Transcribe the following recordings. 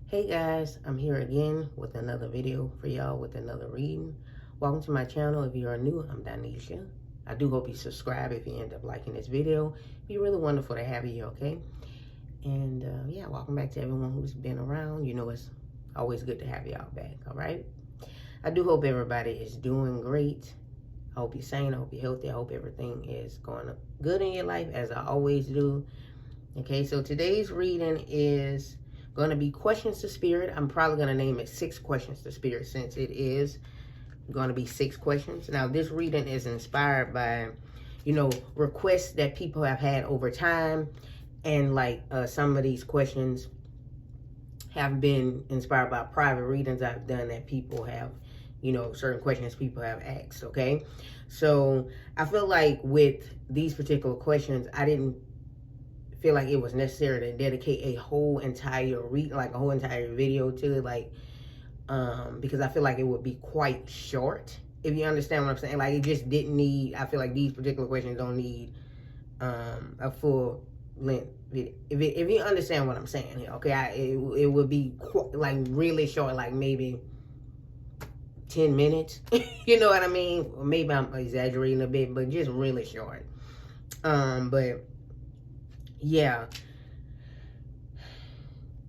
Hey guys, I'm here again with another video for y'all with another reading. Welcome to my channel. If you are new, I'm Donnescha. I do hope you subscribe if you end up liking this video. It'd be really wonderful to have you here, okay? And yeah, welcome back to everyone who's been around. You know, it's always good to have y'all back, all right? I do hope everybody is doing great. I hope you're sane. I hope you're healthy. I hope everything is going good in your life, as I always do. Okay, so today's reading is going to be questions to spirit. I'm probably going to name it 6 questions to spirit, since it is going to be 6 questions. Now, this reading is inspired by, you know, requests that people have had over time. And like some of these questions have been inspired by private readings I've done that people have, you know, certain questions people have asked, okay? So I feel like with these particular questions, I didn't feel like it was necessary to dedicate a whole entire video to it, like because I feel like it would be quite short, if you understand what I'm saying. Like, it just didn't need, I feel like these particular questions don't need a full length video. If you understand what I'm saying here, okay? It would be like really short, like maybe 10 minutes. You know what I mean? Or maybe I'm exaggerating a bit, but just really short. But yeah,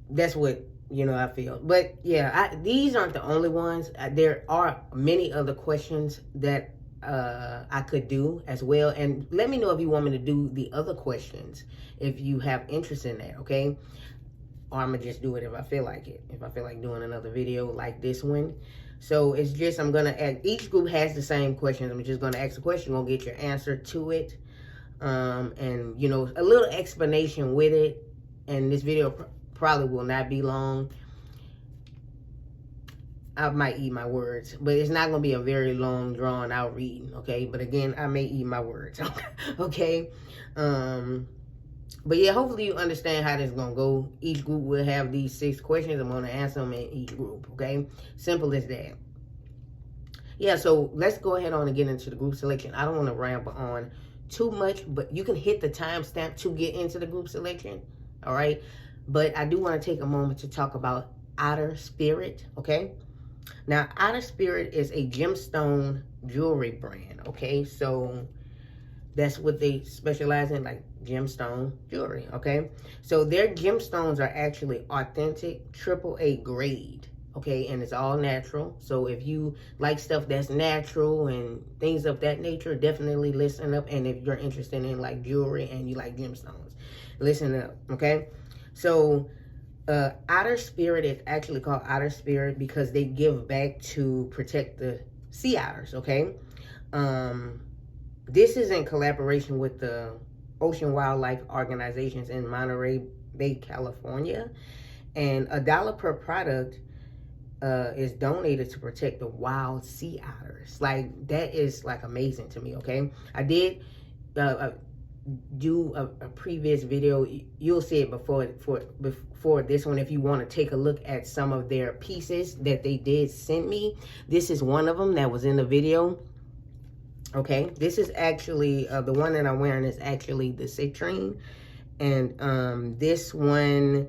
that's what, you know, I feel. But yeah, these aren't the only ones. There are many other questions that I could do as well. And let me know if you want me to do the other questions, if you have interest in that, okay? Or I'm gonna just do it if I feel like it, if I feel like doing another video like this one. So it's just, I'm gonna ask, each group has the same questions. I'm just gonna ask a question, you're gonna get your answer to it. And you know, a little explanation with it. And this video probably will not be long. I might eat my words, but it's not gonna be a very long, drawn out reading, okay? But again, I may eat my words. Okay. But yeah, hopefully you understand how this is gonna go. Each group will have these 6 questions. I'm gonna answer them in each group, okay? Simple as that. Yeah, so let's go ahead on and get into the group selection. I don't want to ramble on too much, but you can hit the timestamp to get into the group selection, all right? But I do want to take a moment to talk about Otter Spirit, okay? Now, Otter Spirit is a gemstone jewelry brand, okay? So that's what they specialize in, like gemstone jewelry, okay? So their gemstones are actually authentic AAA grade, okay? And it's all natural. So if you like stuff that's natural and things of that nature, definitely listen up. And if you're interested in like jewelry and you like gemstones, listen up, okay? So Otter Spirit is actually called Otter Spirit because they give back to protect the sea otters, okay? This is in collaboration with the Ocean Wildlife Organizations in Monterey Bay, California. And $1 per product is donated to protect the wild sea otters. Like, that is like amazing to me, okay? I did do a previous video. You'll see it before this one if you want to take a look at some of their pieces that they did send me. This is one of them that was in the video. Okay, this is actually the one that I'm wearing is actually the citrine, and this one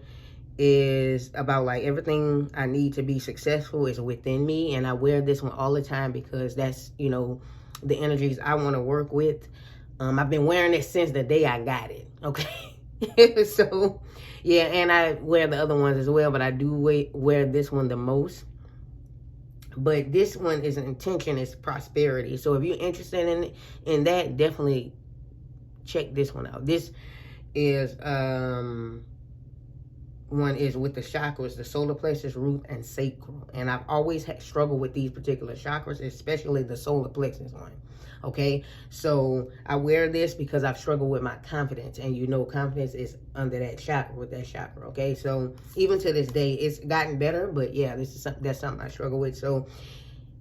is about like everything I need to be successful is within me. And I wear this one all the time because that's, you know, the energies I want to work with. I've been wearing it since the day I got it, okay? So yeah, and I wear the other ones as well, but I do wear this one the most. But this one is an intention, is prosperity. So if you're interested in that, definitely check this one out. This is one is with the chakras, the solar plexus, root, and sacral. And I've always struggled with these particular chakras, especially the solar plexus one. Okay, so I wear this because I've struggled with my confidence, and you know, confidence is under that chakra, with that chakra. Okay, so even to this day, it's gotten better, but yeah, this is that's something I struggle with. So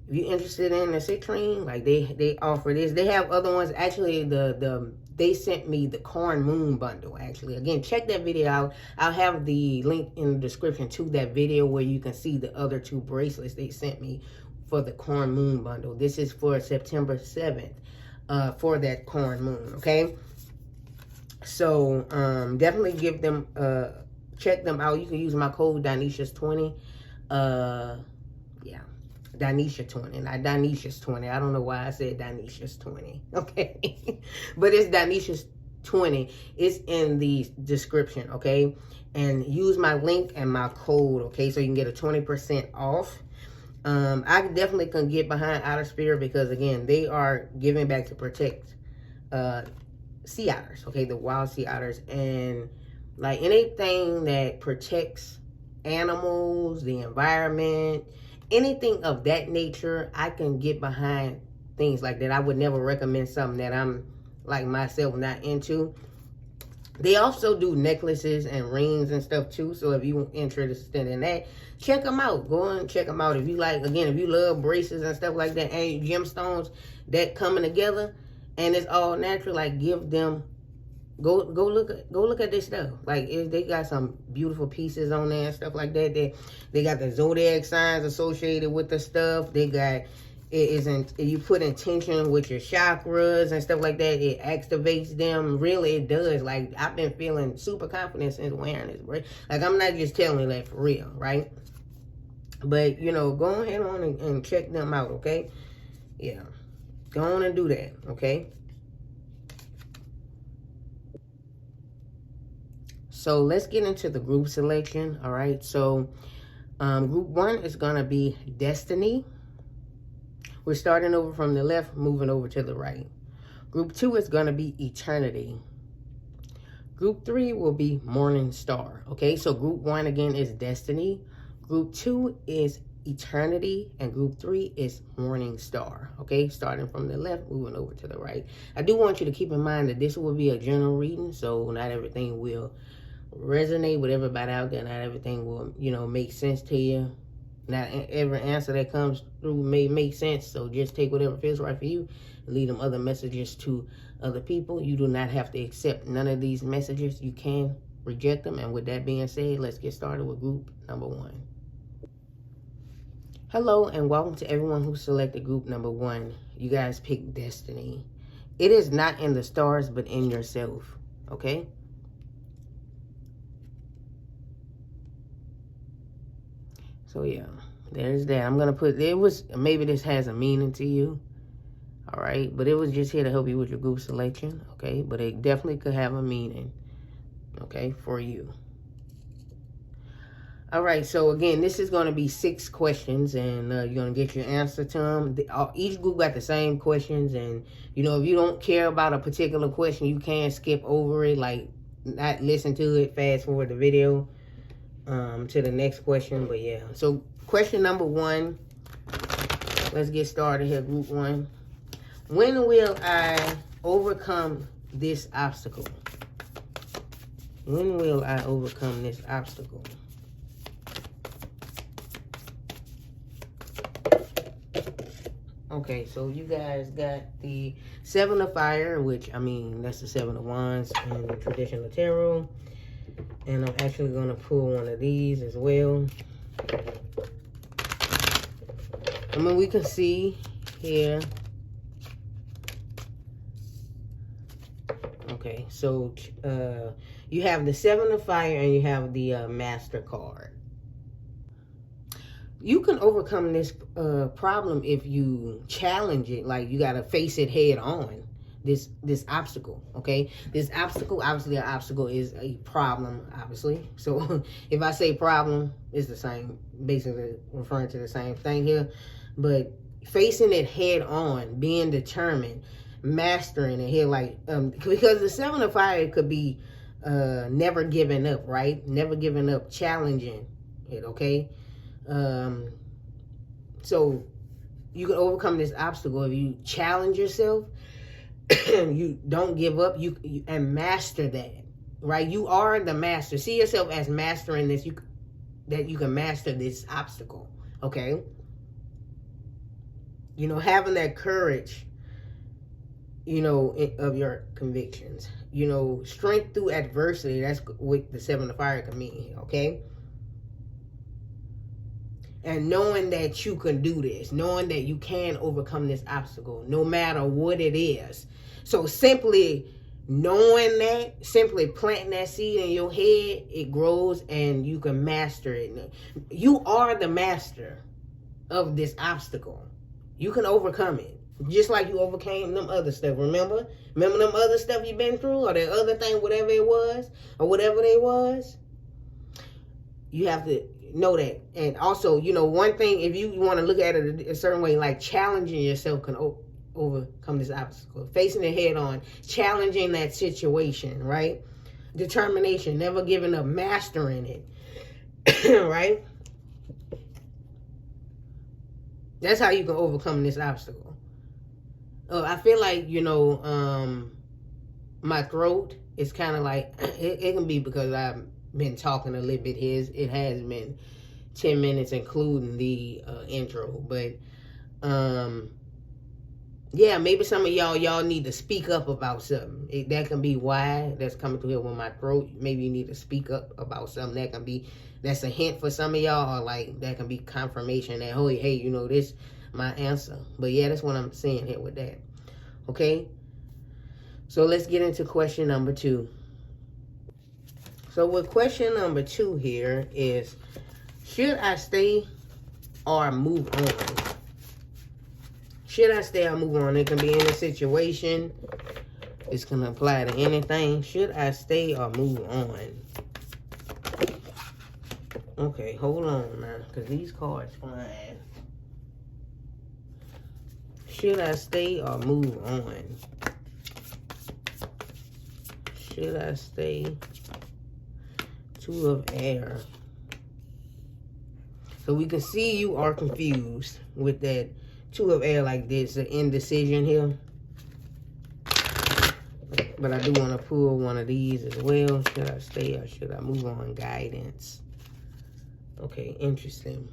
if you're interested in the citrine, like they offer this. They have other ones. Actually, they sent me the corn moon bundle. Actually, again, check that video out. I'll have the link in the description to that video where you can see the other 2 bracelets they sent me for the corn moon bundle. This is for September 7th for that corn moon, okay? So definitely give them check them out. You can use my code DONNESCHA'S20. Yeah, Donnescha20, not Donnescha's20. I don't know why I said Donnescha's20. Okay, but it's Donnescha's20. It's in the description. Okay, and use my link and my code. Okay, so you can get a 20% off. I definitely can get behind Otter Spirit because again, they are giving back to protect sea otters. Okay, the wild sea otters, and like anything that protects animals, the environment, anything of that nature, I can get behind things like that. I would never recommend something that I'm like myself not into. They also do necklaces and rings and stuff too. So if you're interested in that, check them out. Go and check them out. If you like, again, if you love bracelets and stuff like that and gemstones that coming together and it's all natural, like give them, go look at this stuff. Like they got some beautiful pieces on there and stuff like that. They got the Zodiac signs associated with the stuff. They got, you put intention with your chakras and stuff like that, it activates them. Really, it does. Like, I've been feeling super confident since wearing this, right? Like, I'm not just telling you that for real, right? But, you know, go ahead on and check them out, okay? Yeah. Go on and do that, okay? So, let's get into the group selection, all right? So, group 1 is going to be Destiny. We're starting over from the left, moving over to the right. Group 2 is going to be Eternity. Group 3 will be Morning Star. Okay, so group 1 again is Destiny. Group 2 is Eternity. And group 3 is Morning Star. Okay, starting from the left, moving over to the right. I do want you to keep in mind that this will be a general reading, so not everything will resonate with everybody out there. Not everything will, you know, make sense to you. Not every answer that comes through may make sense, so just take whatever feels right for you and leave them other messages to other people. You do not have to accept none of these messages. You can reject them. And with that being said, let's get started with group number 1. Hello and welcome to everyone who selected group number 1. You guys picked Destiny. It is not in the stars, but in yourself, okay? So yeah, there's that. I'm going to put, maybe this has a meaning to you. All right. But it was just here to help you with your group selection. Okay. But it definitely could have a meaning. Okay. For you. All right. So again, this is going to be 6 questions and you're going to get your answer to them. Each group got the same questions. And, you know, if you don't care about a particular question, you can skip over it. Like, not listen to it, fast forward the video. To the next question, but yeah. So question number 1, let's get started here, group 1. When will I overcome this obstacle? When will I overcome this obstacle? Okay, so you guys got the 7 of Fire, which, I mean, that's the 7 of Wands in the traditional tarot. And I'm actually going to pull one of these as well. I mean, we can see here. Okay, so you have the 7 of Fire and you have the Master card. You can overcome this problem if you challenge it. Like, you got to face it head on. This obstacle, okay? This obstacle, obviously an obstacle is a problem, obviously. So if I say problem, it's the same, basically referring to the same thing here. But facing it head on, being determined, mastering it here, like, because the 7 of Fire could be never giving up, right? Never giving up, challenging it, okay? So you can overcome this obstacle if you challenge yourself. You don't give up, you and master that, right? You are the master. See yourself as mastering this, that you can master this obstacle, okay? You know, having that courage, you know, of your convictions. You know, strength through adversity, that's what the 7 of Fire can mean here, okay? And knowing that you can do this, knowing that you can overcome this obstacle, no matter what it is. So simply knowing that, simply planting that seed in your head, it grows and you can master it. You are the master of this obstacle. You can overcome it. Just like you overcame them other stuff. Remember? Remember them other stuff you've been through? Or that other thing, whatever it was? Or whatever they was? You have to know that. And also, you know, one thing, if you want to look at it a certain way, like challenging yourself can overcome this obstacle. Facing it head on. Challenging that situation, right? Determination. Never giving up. Mastering it. Right? That's how you can overcome this obstacle. I feel like, you know, my throat is kind of like, it can be because I've been talking a little bit here. It has been 10 minutes, including the intro. But, yeah, maybe some of y'all need to speak up about something. That can be why that's coming through here with my throat. Maybe you need to speak up about something. That's a hint for some of y'all, or like that can be confirmation that, oh, hey, you know, this my answer. But yeah, that's what I'm saying here with that. Okay, so let's get into question number 2. So with question number 2 here is, should I stay or move on? Should I stay or move on? It can be any situation. This can apply to anything. Should I stay or move on? Okay, hold on now, because these cards flying. Should I stay or move on? Should I stay? 2 of air. So we can see you are confused with that 2 of air like this, an indecision here. But I do want to pull one of these as well. Should I stay or should I move on? Guidance. Okay, interesting.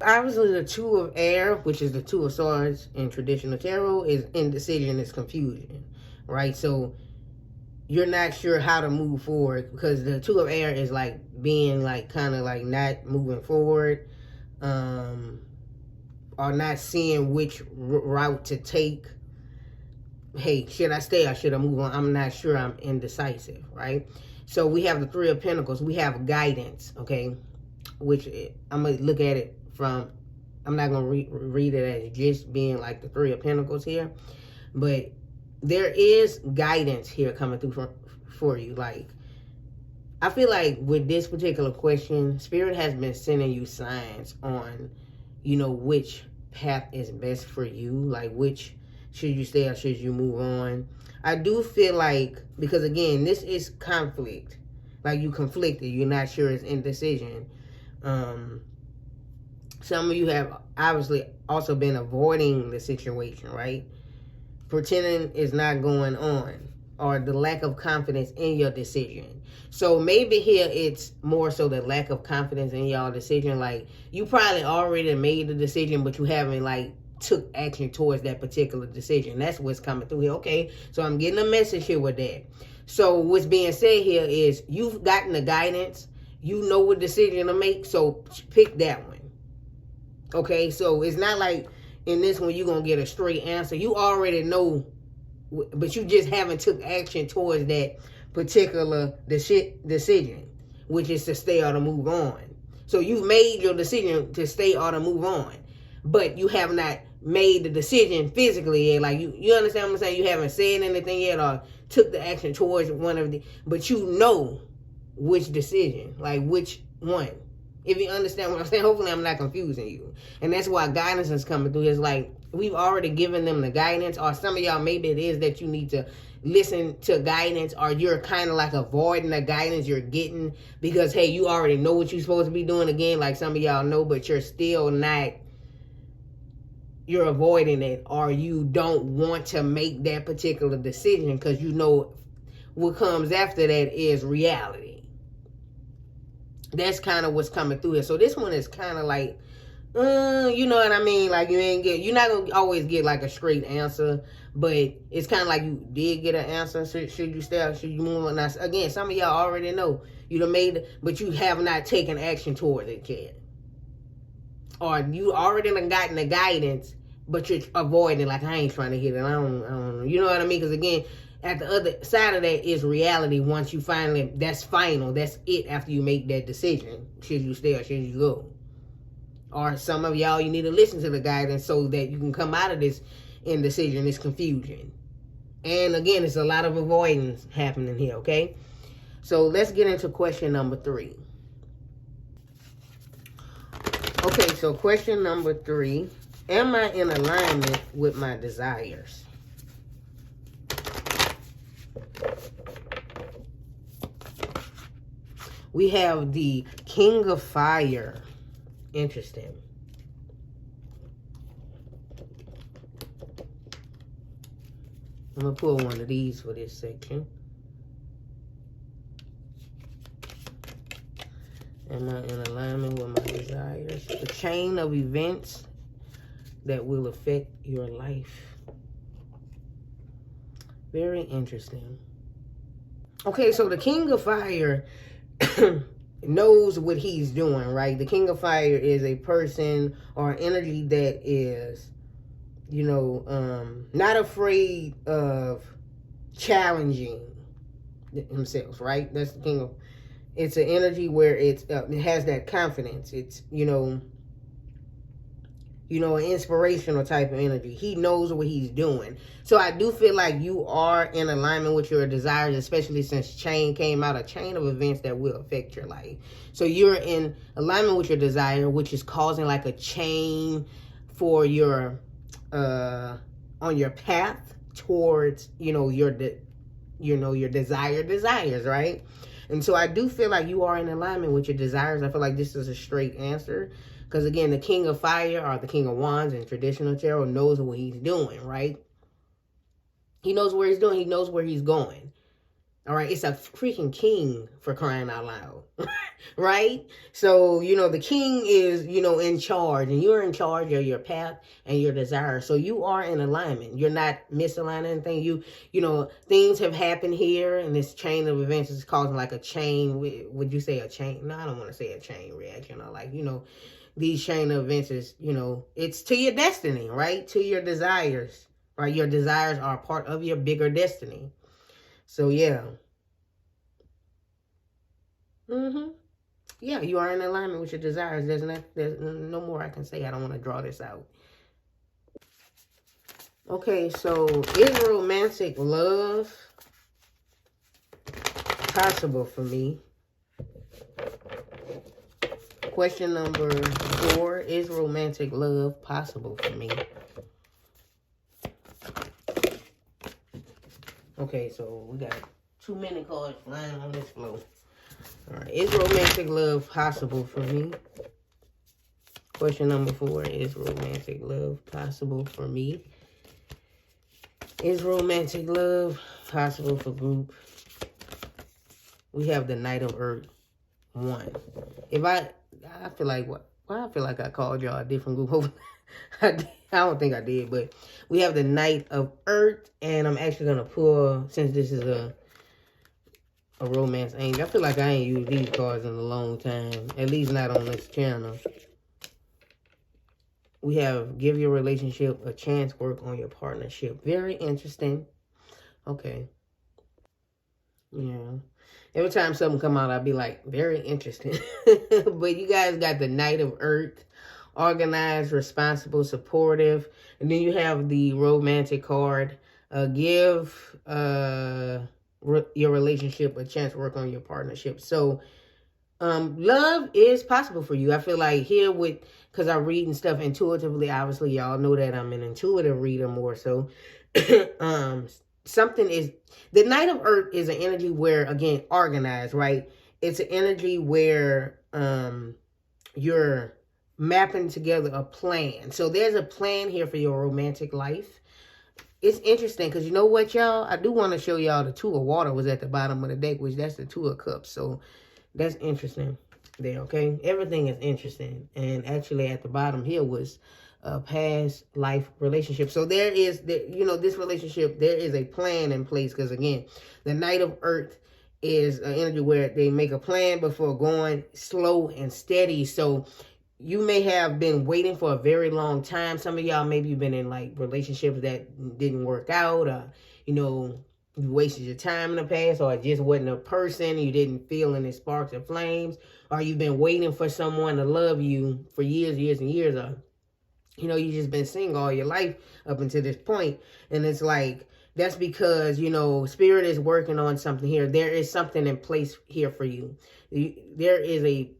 Obviously, the 2 of air, which is the 2 of swords in traditional tarot, is indecision, is confusion, right? So you're not sure how to move forward because the 2 of air is like being like kind of like not moving forward, or not seeing which route to take. Hey, should I stay or should I move on? I'm not sure. I'm indecisive, right? So we have the 3 of Pentacles. We have guidance, okay? Which I'm going to look at it from, I'm not going to read it as just being like the 3 of Pentacles here. But there is guidance here coming through for you. Like, I feel like with this particular question, Spirit has been sending you signs on, you know, which path is best for you. Like, which should you stay or should you move on? I do feel like, because again, this is conflict. Like, you conflicted. You're not sure. It's indecision. Some of you have obviously also been avoiding the situation, right? Pretending it's not going on, or the lack of confidence in your decision. So maybe here it's more so the lack of confidence in your decision. Like, you probably already made the decision, but you haven't like took action towards that particular decision. That's what's coming through here. Okay, so I'm getting a message here with that. So what's being said here is you've gotten the guidance. You know what decision to make, so pick that one. Okay, so it's not like in this one you're going to get a straight answer. You already know, but you just haven't took action towards that particular decision, which is to stay or to move on. So you've made your decision to stay or to move on, but you have not made the decision physically yet. Like, you understand what I'm saying? You haven't said anything yet or took the action towards one of the, but you know which decision, like which one. If you understand what I'm saying, hopefully I'm not confusing you. And that's why guidance is coming through. It's like we've already given them the guidance, or some of y'all, maybe it is that you need to listen to guidance, or you're kind of like avoiding the guidance you're getting because, hey, you already know what you're supposed to be doing. Again, like some of y'all know, but you're still not, you're avoiding it, or you don't want to make that particular decision because you know what comes after that is reality. That's kind of what's coming through here. So this one is kind of like, you know what I mean? Like, you're not going to always get like a straight answer, but it's kind of like you did get an answer. Should you stay or should you move on? Now, again, some of y'all already know you done made it, but you have not taken action towards it yet. Or you already done gotten the guidance, but you're avoiding it. Like, I ain't trying to hit it. I don't know. You know what I mean? Because again, at the other side of that is reality. Once you finally, that's final. That's it after you make that decision. Should you stay or should you go? Or some of y'all, you need to listen to the guidance so that you can come out of this indecision, this confusion. And again, it's a lot of avoidance happening here, okay? So let's get into question number 3. Okay, so question number 3. Am I in alignment with my desires? We have the King of Fire. Interesting. I'm going to pull one of these for this section. Am I in alignment with my desires? The chain of events that will affect your life. Very interesting. Okay, so the King of Fire knows what he's doing, right? The King of Fire is a person or energy that is, you know, not afraid of challenging themselves, right? That's the King of. It's an energy where it has that confidence. It's, you know, an inspirational type of energy. He knows what he's doing. So I do feel like you are in alignment with your desires, especially since chain came out, a chain of events that will affect your life. So you're in alignment with your desire, which is causing like a chain for your, on your path towards, your desired desires, right? And so I do feel like you are in alignment with your desires. I feel like this is a straight answer. Because again, the King of Fire or the King of Wands in traditional tarot knows what he's doing, right? He knows where he's doing. He knows where he's going. All right. It's a freaking king, for crying out loud. Right? So, the king is, in charge. And you're in charge of your path and your desire. So you are in alignment. You're not misaligning anything. Things have happened here. And this chain of events is causing like a chain. Would you say a chain? No, I don't want to say a chain reaction. These chain of events is, it's to your destiny, right? To your desires, right? Your desires are part of your bigger destiny. So, yeah. Yeah, you are in alignment with your desires. There's no more I can say. I don't want to draw this out. Okay, so is romantic love possible for me? Question number 4, is romantic love possible for me? Okay, so we got 2 minute cards flying on this floor. All right, is romantic love possible for me? Question number 4, is romantic love possible for me? Is romantic love possible for group? We have the Knight of Earth 1. I feel like I feel like I called y'all a different group. I don't think I did, but we have the Knight of Earth, and I'm actually gonna pull, since this is a romance angel. I feel like I ain't used these cards in a long time, at least not on this channel. We have give your relationship a chance, work on your partnership. Very interesting. Okay. Yeah. Every time something come out, I'll be like, very interesting. But you guys got the Knight of Earth, organized, responsible, supportive. And then you have the romantic card. Give your relationship a chance to work on your partnership. So, love is possible for you. I feel like here because I'm reading stuff intuitively, obviously y'all know that I'm an intuitive reader more so. The Knight of Earth is an energy where, again, organized, right? It's an energy where you're mapping together a plan. So there's a plan here for your romantic life. It's interesting because you know what, y'all? I do want to show y'all the 2 of water was at the bottom of the deck, which that's the 2 of cups. So that's interesting there, okay? Everything is interesting. And actually at the bottom here was a past life relationship. So there is, this relationship, there is a plan in place. Because again, the Knight of Earth is an energy where they make a plan before going slow and steady. So you may have been waiting for a very long time. Some of y'all maybe been in like relationships that didn't work out, or you wasted your time in the past, or it just wasn't a person, you didn't feel any sparks or flames, or you've been waiting for someone to love you for years and years, or you just been single all your life up until this point. And it's like, that's because, Spirit is working on something here. There is something in place here for you. There is a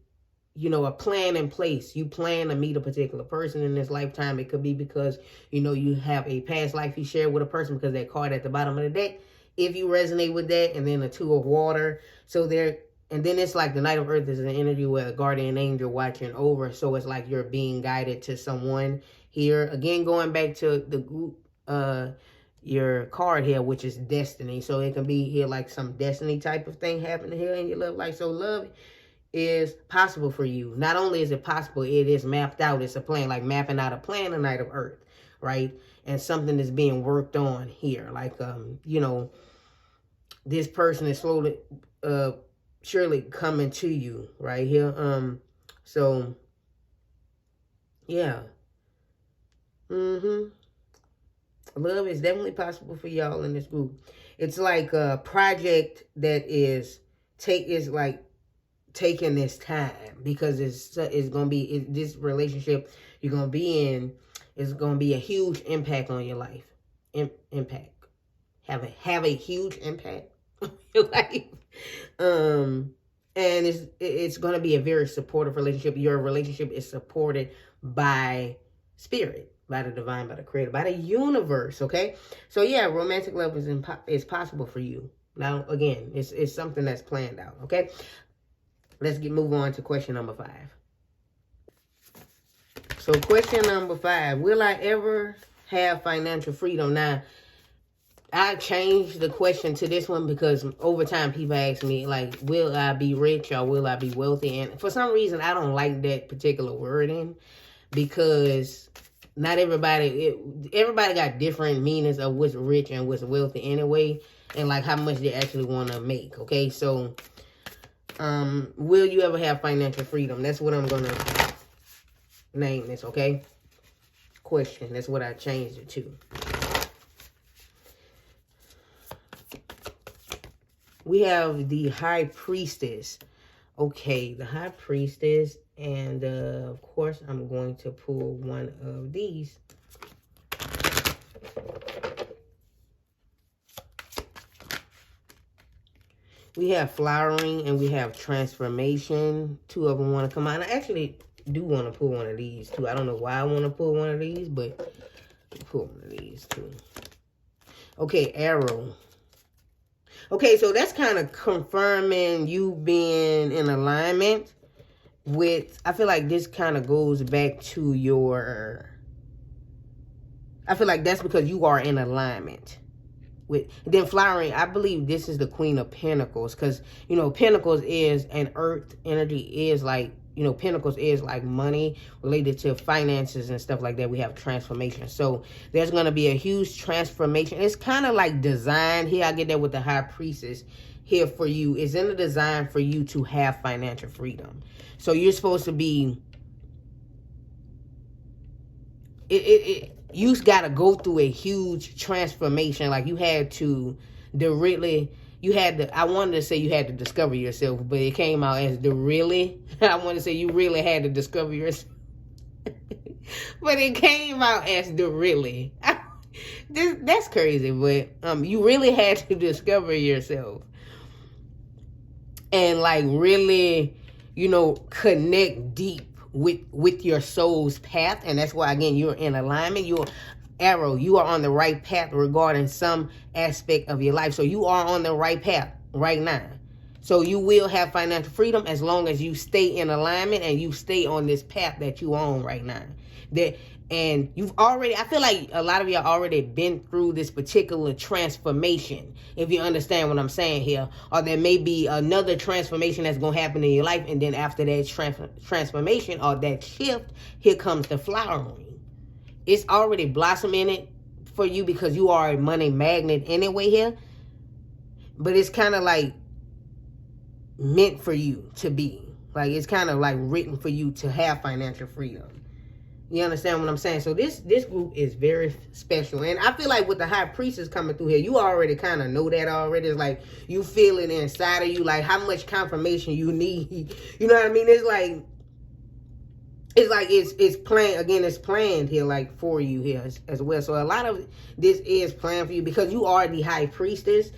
plan in place. You plan to meet a particular person in this lifetime. It could be because, you have a past life you share with a person, because that card at the bottom of the deck, if you resonate with that, and then the Two of Water. So there, and then it's like the Knight of Earth is an energy with a guardian angel watching over. So it's like you're being guided to someone here. Again, going back to the group, your card here, which is destiny. So it can be here like some destiny type of thing happening here in your love life. So love is possible for you. Not only is it possible, it is mapped out. It's a plan, like mapping out a plan, the Knight of Earth, right? And something is being worked on here. Like, this person is slowly, surely coming to you right here. So, yeah. Love is definitely possible for y'all in this group. It's like a project that is taking this time, because it's gonna be, this relationship you're gonna be in is gonna be a huge impact on your life. Have a huge impact on your life. And it's gonna be a very supportive relationship. Your relationship is supported by Spirit, by the divine, by the creator, by the universe. Okay, so yeah, romantic love is possible for you. Now, again, it's something that's planned out. Okay, let's move on to question number 5. So question number 5, will I ever have financial freedom? Now, I changed the question to this one because over time people ask me, like, will I be rich or will I be wealthy? And for some reason, I don't like that particular wording, because not everybody got different meanings of what's rich and what's wealthy anyway, and like how much they actually want to make. Okay, so will you ever have financial freedom? That's what I'm gonna name this. Okay, question. That's what I changed it to. We have the High Priestess. Okay, the High Priestess. And, of course, I'm going to pull one of these. We have flowering and we have transformation. 2 of them want to come out. And I actually do want to pull one of these, too. I don't know why I want to pull one of these, but I'll pull one of these, too. Okay, Arrow. Okay, so that's kind of confirming you being in alignment with, I feel like this kind of goes back to your, I feel like that's because you are in alignment with, then flowering, I believe this is the Queen of Pentacles, because, Pentacles is an earth energy, is like, Pentacles is like money related to finances and stuff like that. We have transformation. So there's going to be a huge transformation. It's kind of like design here. I get that with the High Priestess here for you. It's in the design for you to have financial freedom. So you're supposed to be, you got to go through a huge transformation. Like you had to, I wanted to say you had to discover yourself, but it came out as I want to say you really had to discover yourself. But it came out as that's crazy, but you really had to discover yourself. And like really, connect deep with your soul's path. And that's why, again, you're in alignment. You're Arrow. You are on the right path regarding some aspect of your life. So you are on the right path right now. So you will have financial freedom as long as you stay in alignment and you stay on this path that you on right now. And I feel like a lot of y'all already been through this particular transformation, if you understand what I'm saying here. Or there may be another transformation that's going to happen in your life. And then after that transformation or that shift, here comes the flowering. It's already blossoming it for you because you are a money magnet anyway here. But it's kind of like meant for you to be. Like it's kind of like written for you to have financial freedom. You understand what I'm saying? So this group is very special. And I feel like with the high priestess coming through here, you already kind of know that already. It's like you feel it inside of you, like how much confirmation you need. You know what I mean? It's like it's planned. Again, it's planned here, like for you here as well. So a lot of this is planned for you because you are the high priestess.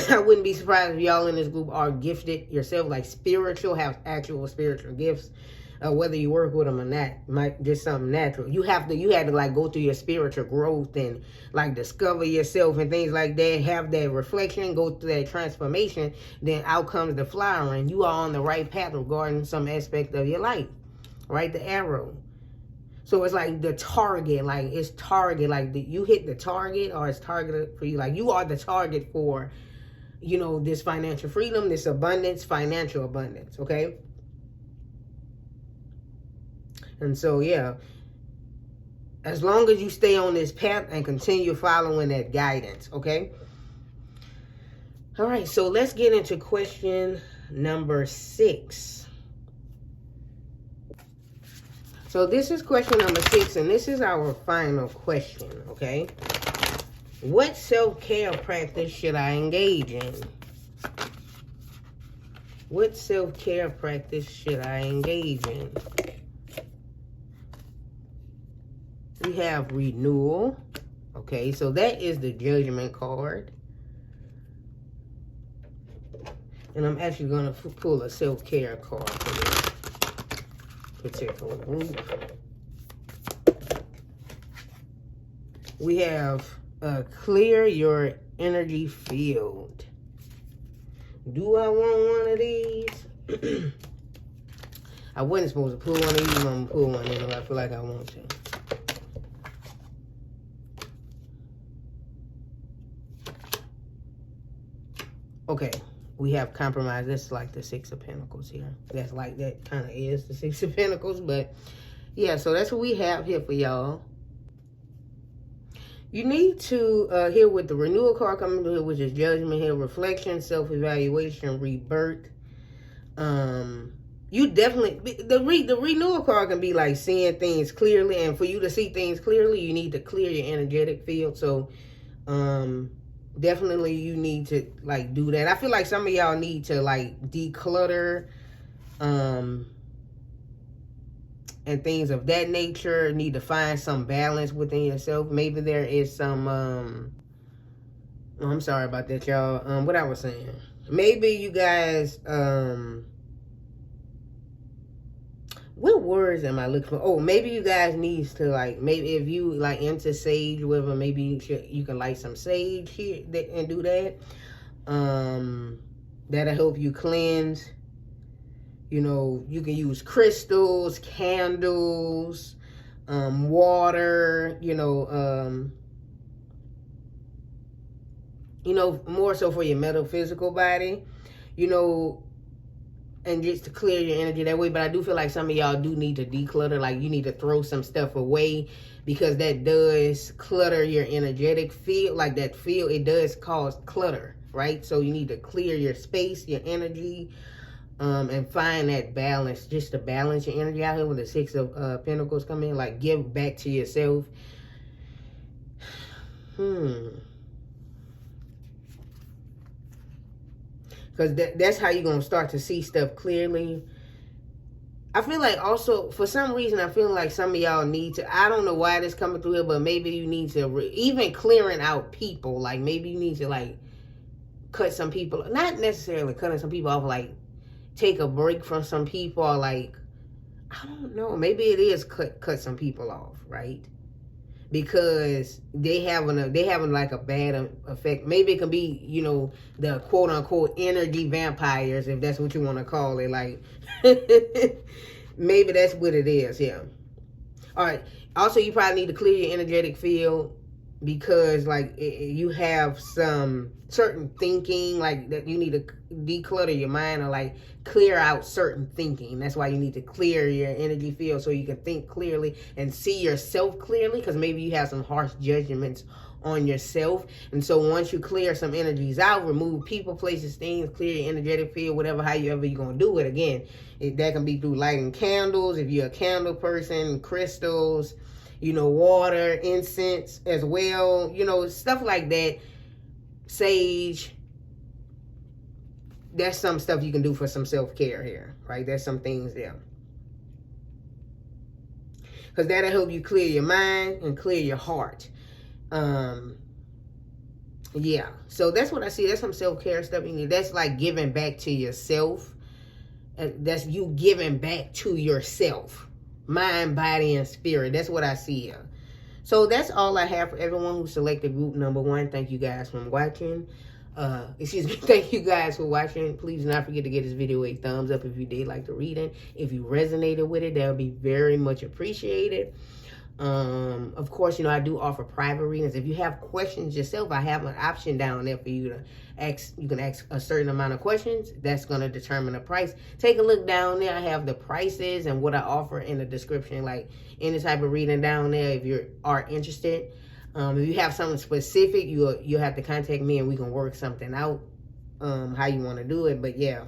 I wouldn't be surprised if y'all in this group are gifted yourself, like spiritual, have actual spiritual gifts. Whether you work with them or not, might just something natural. You had to like go through your spiritual growth and like discover yourself and things like that. Have that reflection, go through that transformation. Then out comes the flower, and you are on the right path regarding some aspect of your life, right? The arrow. So it's like the target, like it's target, like you hit the target, or it's targeted for you. Like you are the target for, you know, this financial freedom, this abundance, financial abundance. Okay. And so, yeah, as long as you stay on this path and continue following that guidance, okay? All right, so let's get into question number 6. So this is question number 6, and this is our final question, okay? What self-care practice should I engage in? What self-care practice should I engage in? We have renewal. Okay, so that is the judgment card. And I'm actually going to pull a self-care card for this particular group. We have clear your energy field. Do I want one of these? I wasn't supposed to pull one of these. I'm going to pull one anyway. I feel like I want to. Okay, we have compromise. That's like the 6 of Pentacles here. That's like, that kind of is the 6 of Pentacles. But yeah, so that's what we have here for y'all. You need to, here with the renewal card coming here, which is judgment here, reflection, self-evaluation, rebirth. You definitely, the renewal card can be like seeing things clearly. And for you to see things clearly, you need to clear your energetic field. So, definitely you need to like do that. I feel like some of y'all need to like declutter and things of that nature. Need to find some balance within yourself. Maybe there is some I'm sorry about that, y'all. What I was saying, maybe you guys what words am I looking for? Oh, maybe you guys need to like, maybe if you like into sage, whatever, maybe you can light some sage here and do that. That'll help you cleanse. You know, you can use crystals, candles, water, you know, more so for your metaphysical body, you know, and just to clear your energy that way. But I do feel like some of y'all do need to declutter. Like you need to throw some stuff away because that does clutter your energetic field. Like that field, it does cause clutter, right? So you need to clear your space, your energy, and find that balance, just to balance your energy out here with the 6 of Pentacles coming in. Like give back to yourself. Because that's how you're going to start to see stuff clearly. I feel like also, for some reason, I feel like some of y'all need to, I don't know why this coming through here, but maybe you need to, even clearing out people, like maybe you need to like cut some people, not necessarily cutting some people off, like take a break from some people, or like, I don't know, maybe it is cut some people off, right? Because they having like a bad effect. Maybe it can be, you know, the quote unquote energy vampires, if that's what you want to call it. Like, maybe that's what it is. Yeah. All right. Also, you probably need to clear your energetic field because like you have some certain thinking like that you need to declutter your mind or like clear out certain thinking. That's why you need to clear your energy field so you can think clearly and see yourself clearly, because maybe you have some harsh judgments on yourself. And so once you clear some energies out, remove people, places, things, clear your energetic field, whatever, however you're going to do it. Again, that can be through lighting candles, if you're a candle person, crystals, you know, water, incense as well, you know, stuff like that. Sage. That's some stuff you can do for some self-care here, right? There's some things there. Because that'll help you clear your mind and clear your heart. Yeah. So that's what I see. That's some self-care stuff. That's like giving back to yourself. That's you giving back to yourself. Mind, body, and spirit. That's what I see here. So that's all I have for everyone who selected group number 1. Thank you guys for watching. Thank you guys for watching. Please do not forget to give this video a thumbs up if you did like the reading. If you resonated with it, that would be very much appreciated. Of course, you know, I do offer private readings. If you have questions yourself, I have an option down there for you to ask. You can ask a certain amount of questions. That's going to determine the price. Take a look down there. I have the prices and what I offer in the description, like any type of reading down there if you are interested. If you have something specific, you'll have to contact me and we can work something out, how you want to do it. But yeah,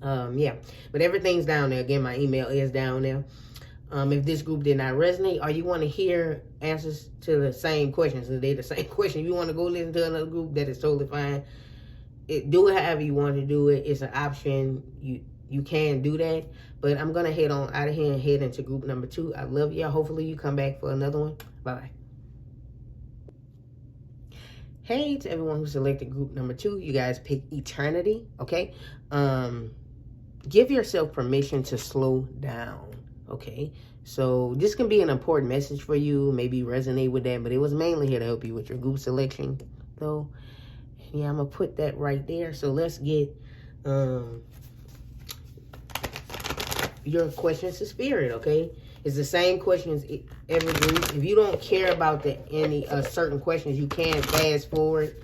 but everything's down there. Again, my email is down there. If this group did not resonate, or you want to hear answers to the same questions, if they're the same question, if you want to go listen to another group, that is totally fine. Do it however you want to do it. It's an option. You can do that. But I'm going to head on out of here and head into group number 2. I love y'all. Hopefully you come back for another one. Bye-bye. Hey, to everyone who selected group number 2, you guys pick eternity, okay? Give yourself permission to slow down, okay? So this can be an important message for you, maybe resonate with that, but it was mainly here to help you with your group selection, though. Yeah, I'm going to put that right there. So let's get your questions to spirit, okay? It's the same questions every group. If you don't care about any certain questions, you can fast forward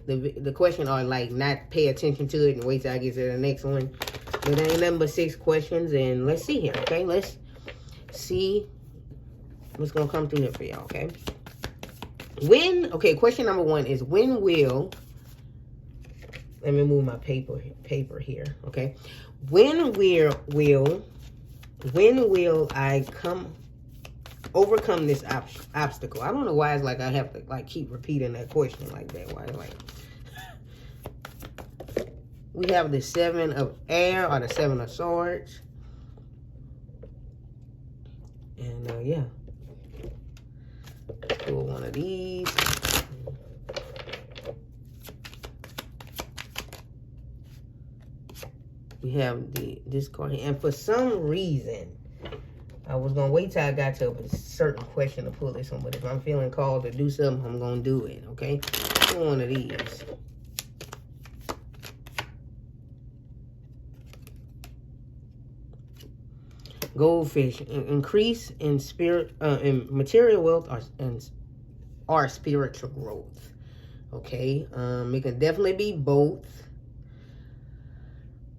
the question, or like not pay attention to it and wait till I get to the next one. But there ain't nothing but 6 questions, and let's see here, okay? Let's see what's gonna come through here for y'all, okay? Question number 1 is when will, let me move my paper here, okay? When will I overcome this obstacle? I don't know why it's like I have to like keep repeating that question like that. Why like we have the 7 of air or the 7 of swords. And yeah. Pull one of these. We have this card here. And for some reason, I was going to wait till I got to a certain question to pull this one. But if I'm feeling called to do something, I'm going to do it, okay? Pull one of these. Goldfish. Increase in spirit, in material wealth or spiritual growth. Okay? It can definitely be both.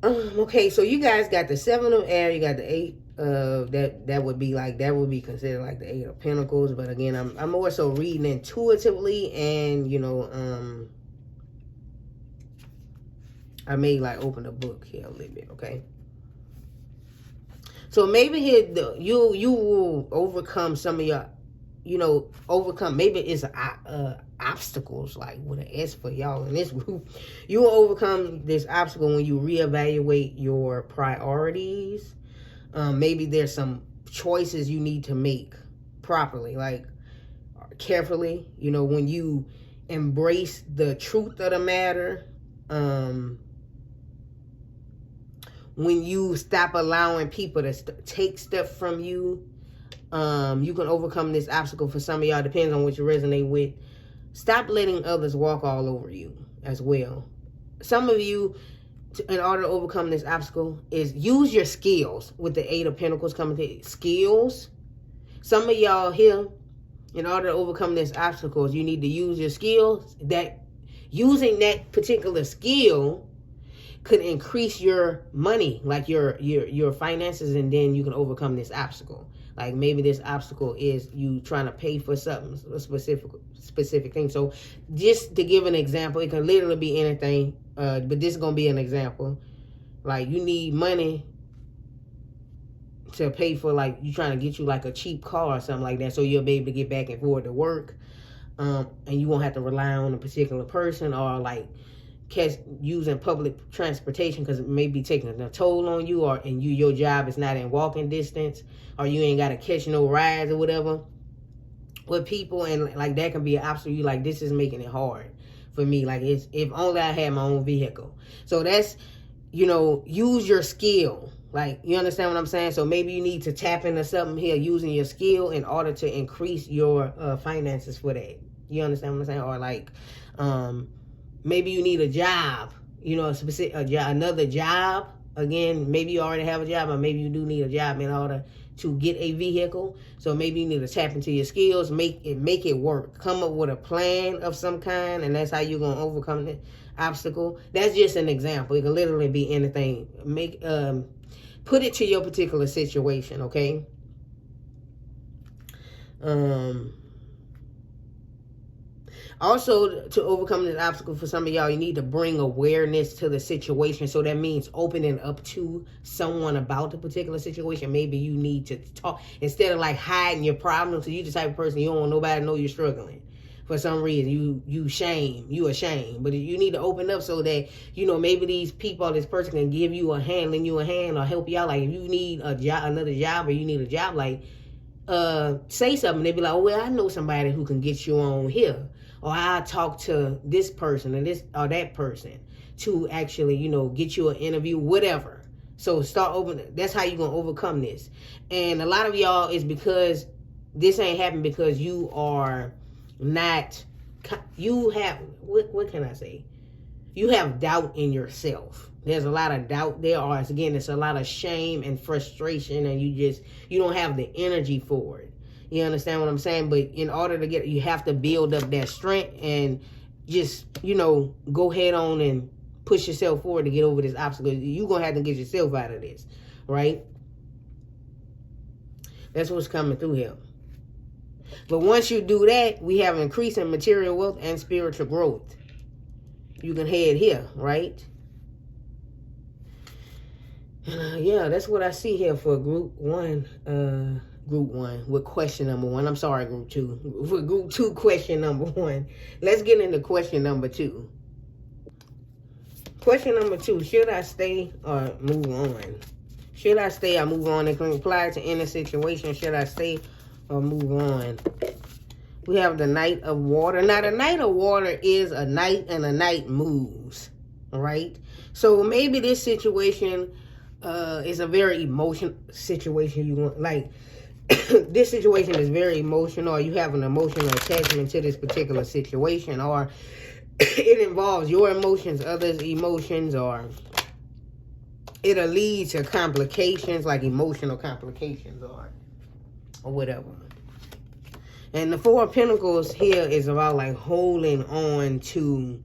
Okay, so you guys got the 7 of air, you got the 8 of that would be considered like the 8 of pentacles. But again, I'm more so reading intuitively, and you know, I may like open a book here a little bit, okay? So maybe here you will overcome some of your, you know, maybe it's obstacles, like with an S for y'all in this group. You will overcome this obstacle when you reevaluate your priorities. Maybe there's some choices you need to make properly, like carefully, you know, when you embrace the truth of the matter, when you stop allowing people to take stuff from you, you can overcome this obstacle. For some of y'all, depends on what you resonate with. Stop letting others walk all over you as well. Some of you, in order to overcome this obstacle, is use your skills. With the 8 of Pentacles coming to skills. Some of y'all here, in order to overcome this obstacle, you need to use your skills. That using that particular skill could increase your money, like your finances, and then you can overcome this obstacle. Like maybe this obstacle is you trying to pay for something, a specific thing. So just to give an example, it can literally be anything, but this is gonna be an example. Like you need money to pay for, like, you trying to get you like a cheap car or something like that, so you'll be able to get back and forth to work, and you won't have to rely on a particular person, or like using public transportation because it may be taking a toll on you, or and your job is not in walking distance, or you ain't got to catch no rides or whatever with people, and like that can be an obstacle. You like, this is making it hard for me. Like, it's, if only I had my own vehicle. So that's, use your skill. Like, you understand what I'm saying? So maybe you need to tap into something here using your skill in order to increase your finances for that. You understand what I'm saying? Or like, maybe you need a job, a specific another job. Again, maybe you already have a job, or maybe you do need a job in order to get a vehicle. So maybe you need to tap into your skills, make it work. Come up with a plan of some kind, and that's how you're gonna overcome the obstacle. That's just an example. It can literally be anything. Put it to your particular situation, okay? Also, to overcome this obstacle for some of y'all, you need to bring awareness to the situation. So that means opening up to someone about the particular situation. Maybe you need to talk instead of like hiding your problems. So you the type of person, you don't want nobody to know you're struggling. For some reason, you ashamed. But you need to open up so that, maybe these people, this person can give you a hand, lend you a hand, or help you out. Like if you need a job, another job, or you need a job, like say something. They be like, oh, well, I know somebody who can get you on here. Or I'll talk to this person or this or that person to actually, get you an interview, whatever. So start opening. That's how you're going to overcome this. And a lot of y'all is because this ain't happening because you are not, you have, what can I say? You have doubt in yourself. There's a lot of doubt there. Or again, it's a lot of shame and frustration, and you don't have the energy for it. You understand what I'm saying? But in order to get, you have to build up that strength and just, go head on and push yourself forward to get over this obstacle. You're going to have to get yourself out of this, right? That's what's coming through here. But once you do that, we have increasing material wealth and spiritual growth. You can head here, right? And yeah, that's what I see here for group one. Group one with question number one. I'm sorry, group two. For group two, question number one. Let's get into question number two. Question number two, should I stay or move on? Should I stay or move on? It can apply to any situation. Should I stay or move on? We have the Knight of Water. Now, the Knight of Water is a knight, and a knight moves, all right? So maybe this situation is a very emotional situation. You want, like, this situation is very emotional, or you have an emotional attachment to this particular situation, or it involves your emotions, others' emotions, or it'll lead to complications, like emotional complications, or whatever. And the Four of Pentacles here is about like holding on to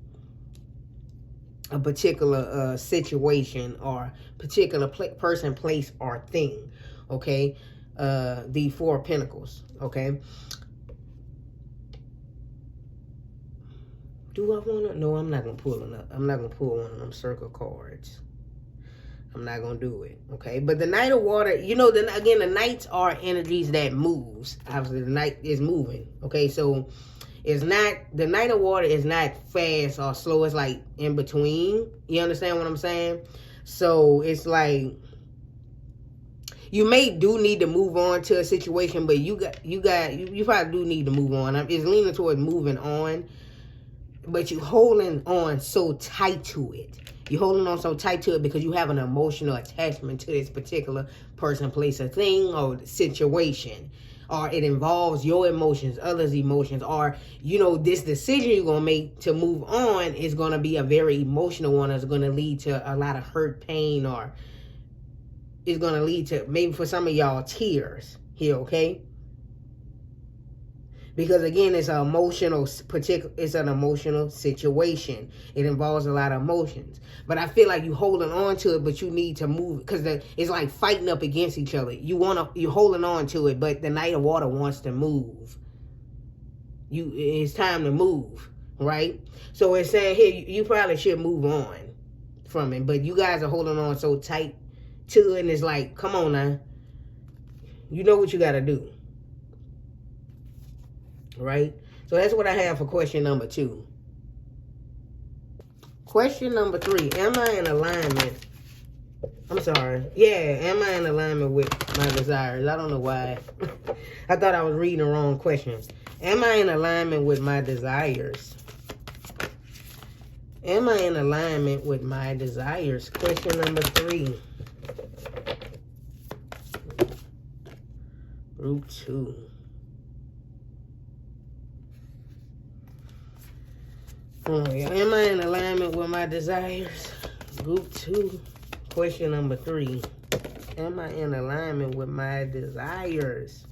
a particular situation, or particular person, place, or thing, okay? The Four of Pentacles, okay? Do I want to? No, I'm not going to pull it up. I'm not going to pull one of them circle cards. I'm not going to do it, okay? But the Knight of Water, again, the Knights are energies that moves. Obviously, the Knight is moving, okay? So, it's not, the Knight of Water is not fast or slow. It's like in between. You understand what I'm saying? So, it's like, you do need to move on to a situation, but you probably do need to move on. It's leaning towards moving on, but you holding on so tight to it. You're holding on so tight to it because you have an emotional attachment to this particular person, place, or thing, or situation. Or it involves your emotions, others' emotions, or, this decision you're going to make to move on is going to be a very emotional one. It's going to lead to a lot of hurt, pain, or is going to lead to, maybe for some of y'all, tears here, okay? Because again, it's an emotional it's an emotional situation. It involves a lot of emotions. But I feel like you holding on to it, but you need to move, because it's like fighting up against each other. You're holding on to it, but the Knight of Water wants to move. It's time to move, right? So it's saying here you probably should move on from it, but you guys are holding on so tight to it, and it's like, come on now. You know what you got to do. Right? So that's what I have for question number 2. Question number 3. Am I in alignment? I'm sorry. Yeah, am I in alignment with my desires? I don't know why. I thought I was reading the wrong question. Am I in alignment with my desires? Am I in alignment with my desires? Question number 3. Group 2. Am I in alignment with my desires? Group 2. Question number 3. Am I in alignment with my desires?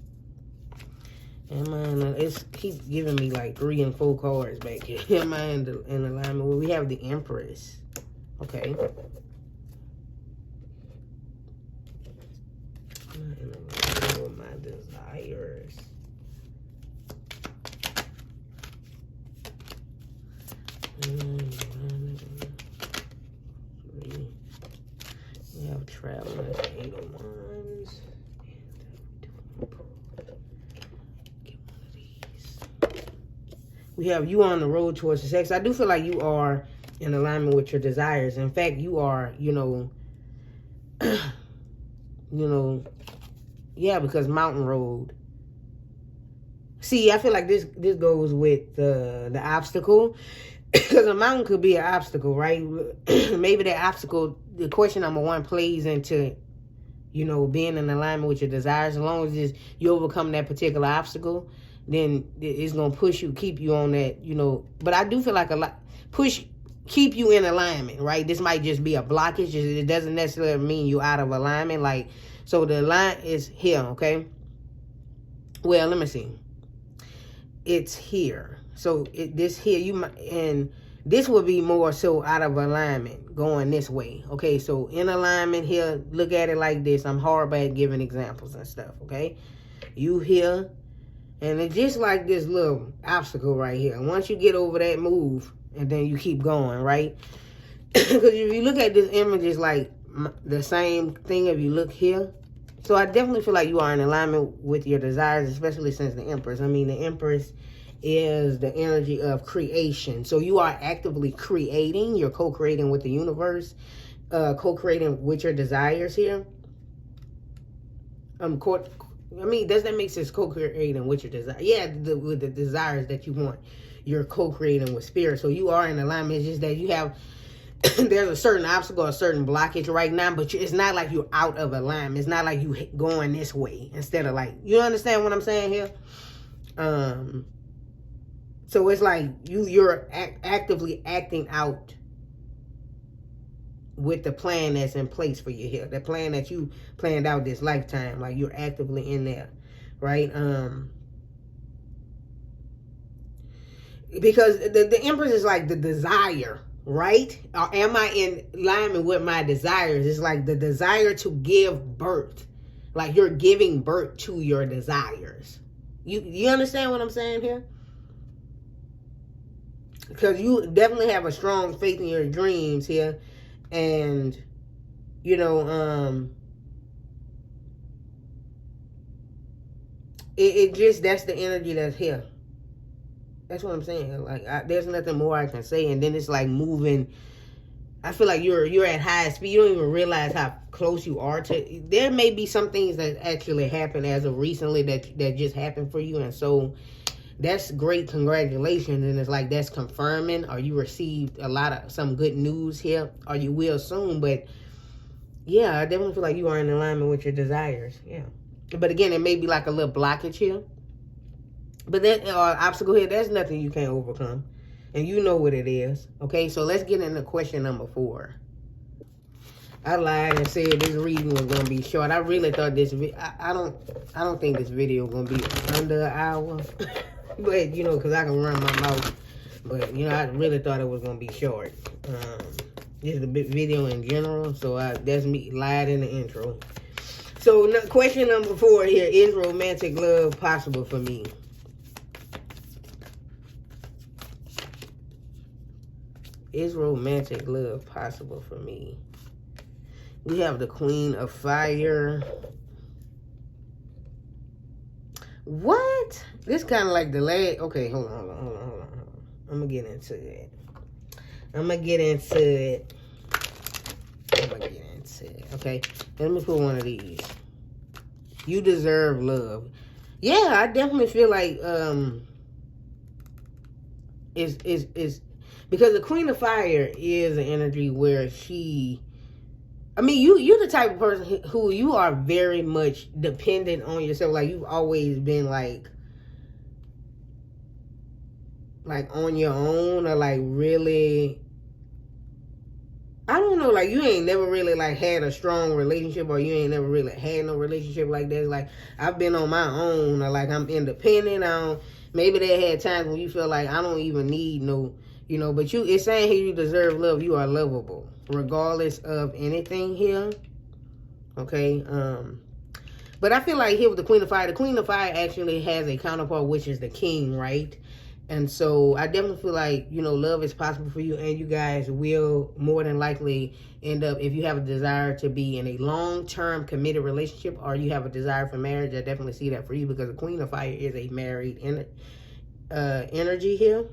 Am I in it keeps giving me like 3 and 4 cards back here. Am I in alignment? Well, we have the Empress. Okay. Am I in alignment with my desires? We have traveling 8 of Wands. Get one of these. We have you on the road towards success. I do feel like you are in alignment with your desires. In fact, you are, yeah, because Mountain Road. See, I feel like this goes with the obstacle. Because a mountain could be an obstacle, right? Maybe that obstacle, the question number 1 plays into, being in alignment with your desires. As long as you overcome that particular obstacle, then it's going to push you, keep you on that, But I do feel like keep you in alignment, right? This might just be a blockage. It doesn't necessarily mean you're out of alignment. Like, so the line is here, okay? Well, let me see. It's here. So this here, and this would be more so out of alignment, going this way. Okay, so in alignment here, look at it like this. I'm horrible at giving examples and stuff, okay? You here, and it's just like this little obstacle right here. Once you get over that, move, and then you keep going, right? Because if you look at this image, it's like the same thing if you look here. So I definitely feel like you are in alignment with your desires, especially since the Empress. I mean, the Empress is the energy of creation. So you are actively creating. You're co-creating with the universe, co-creating with your desires here. Does that make sense? Co-creating with your desire. Yeah, with the desires that you want. You're co-creating with spirit. So you are in alignment. It's just that you have, there's a certain obstacle, a certain blockage right now, but it's not like you're out of alignment. It's not like you going this way instead of like, you understand what I'm saying here? So it's like you're actively acting out with the plan that's in place for you here. The plan that you planned out this lifetime. Like you're actively in there, right? Because the Empress is like the desire, right? Or am I in alignment with my desires? It's like the desire to give birth. Like you're giving birth to your desires. You understand what I'm saying here? Because you definitely have a strong faith in your dreams here. And, it just, that's the energy that's here. That's what I'm saying. Like, there's nothing more I can say. And then it's like moving. I feel like you're at high speed. You don't even realize how close you are to. There may be some things that actually happened as of recently that just happened for you. And so that's great. Congratulations. And it's like that's confirming, or you received some good news here, or you will soon. But yeah, I definitely feel like you are in alignment with your desires. Yeah. But again, it may be like a little blockage here. But that obstacle here, there's nothing you can't overcome. And you know what it is. Okay, so let's get into question number 4. I lied and said this reading was gonna be short. I really thought this. I don't think this video gonna be under an hour. But, you know, because I can run my mouth. But, you know, I really thought it was going to be short. This is a big video in general, so that's me lied in the intro. So, question number 4 here. Is romantic love possible for me? Is romantic love possible for me? We have the Queen of Fire. What? This kind of like the last. Okay, hold on. I'm going to get into it. Okay, let me put one of these. You deserve love. Yeah, I definitely feel like is because the Queen of Fire is an energy where you're the type of person who you are very much dependent on yourself. Like, you've always been like on your own, or like really, I don't know, like you ain't never really like had a strong relationship, or you ain't never really had no relationship like that. It's like, I've been on my own, or like I'm independent. Maybe they had times when you feel like I don't even need no, you know, but it's saying here you deserve love. You are lovable regardless of anything here. Okay. But I feel like here with the Queen of Fire actually has a counterpart, which is the King, right? And so I definitely feel like, you know, love is possible for you, and you guys will more than likely end up, if you have a desire to be in a long-term committed relationship, or you have a desire for marriage, I definitely see that for you, because the Queen of Fire is a married energy here.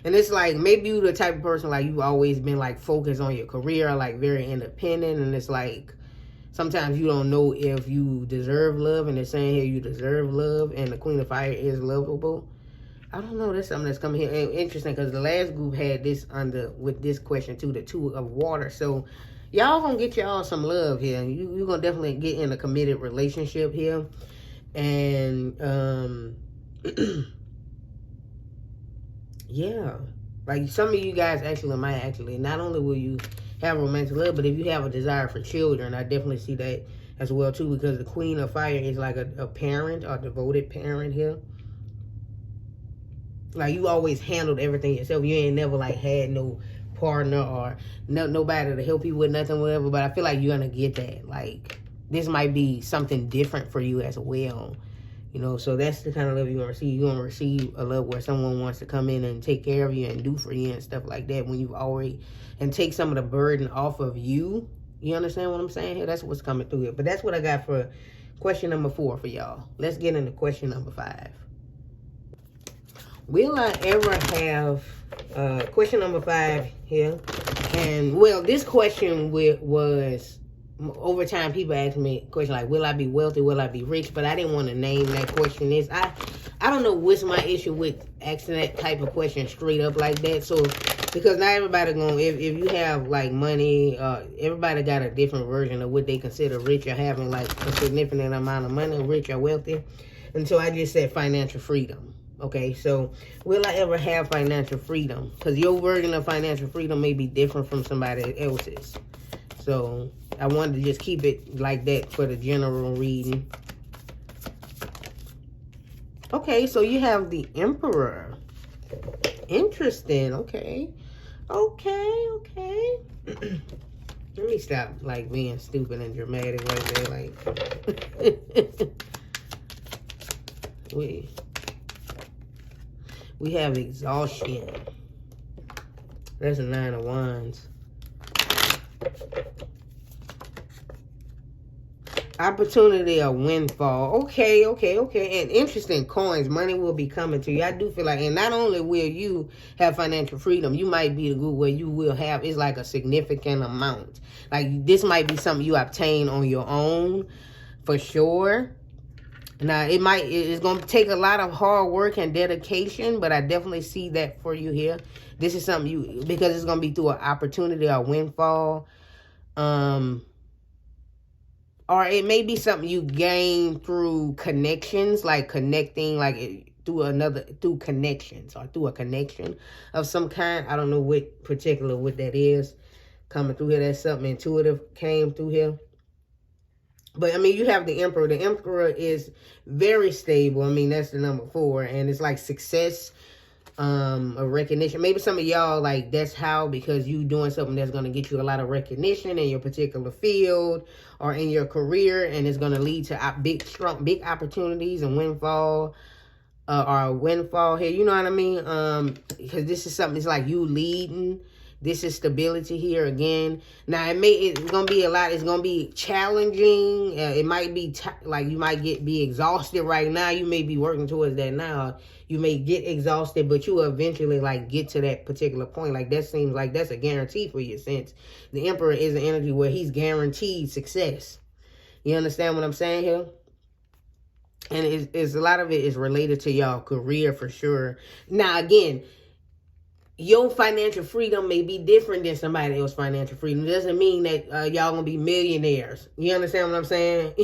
And it's like, maybe you're the type of person, like, you've always been like focused on your career, like very independent, and it's like, sometimes you don't know if you deserve love, and they're saying here you deserve love, and the Queen of Fire is lovable. I don't know. That's something that's coming here. And interesting, because the last group had this with this question too, the Two of Water. So y'all gonna get y'all some love here. You're gonna definitely get in a committed relationship here. And yeah, like some of you guys might not only will you have romantic love, but if you have a desire for children, I definitely see that as well too, because the Queen of Fire is like a parent, or devoted parent here. Like, you always handled everything yourself. You ain't never like had no partner or nobody to help you with nothing, whatever. But I feel like you're gonna get that. Like, this might be something different for you as well. You know, so that's the kind of love you're going to receive. You're going to receive a love where someone wants to come in and take care of you and do for you and stuff like that, when you've already, and take some of the burden off of you. You understand what I'm saying here? That's what's coming through here. But that's what I got for question number 4 for y'all. Let's get into question number 5. Will I ever have, question number 5 here. And, well, this question was, over time, people ask me a question like, will I be wealthy? Will I be rich? But I didn't want to name that question. I don't know what's my issue with asking that type of question straight up like that. So, because not everybody if you have like money, everybody got a different version of what they consider rich, or having like a significant amount of money, rich or wealthy. And so I just said financial freedom. Okay, so will I ever have financial freedom? Because your version of financial freedom may be different from somebody else's. So I wanted to just keep it like that for the general reading. Okay, so you have the Emperor. Interesting. Okay. Let me stop like being stupid and dramatic like that. Like we have exhaustion. That's a 9 of Wands. Opportunity or windfall. Okay. And interesting, coins. Money will be coming to you. I do feel like, and not only will you have financial freedom, you might be the group where you will have, it's like a significant amount. Like, this might be something you obtain on your own, for sure. Now, it's going to take a lot of hard work and dedication, but I definitely see that for you here. This is something because it's going to be through an opportunity or windfall. Or it may be something you gain through connections, like connecting, like through connections, or through a connection of some kind. I don't know what that is coming through here. That's something intuitive came through here. But I mean, you have the Emperor. The Emperor is very stable. I mean, that's the number 4, and it's like success, a recognition. Maybe some of y'all, like, that's how, because you doing something that's going to get you a lot of recognition in your particular field or in your career, and it's going to lead to big opportunities and windfall, or a windfall here. You know what I mean? Because this is something, it's like you leading. This is stability here again. Now, it's going to be a lot. It's going to be challenging. It might be like you might be exhausted right now. You may be working towards that now. You may get exhausted, but you will eventually like get to that particular point. Like that seems like that's a guarantee for you, since the Emperor is an energy where he's guaranteed success. You understand what I'm saying here? And it's a lot of it is related to y'all career for sure. Now, again, your financial freedom may be different than somebody else's financial freedom. It doesn't mean that y'all gonna be millionaires. You understand what I'm saying?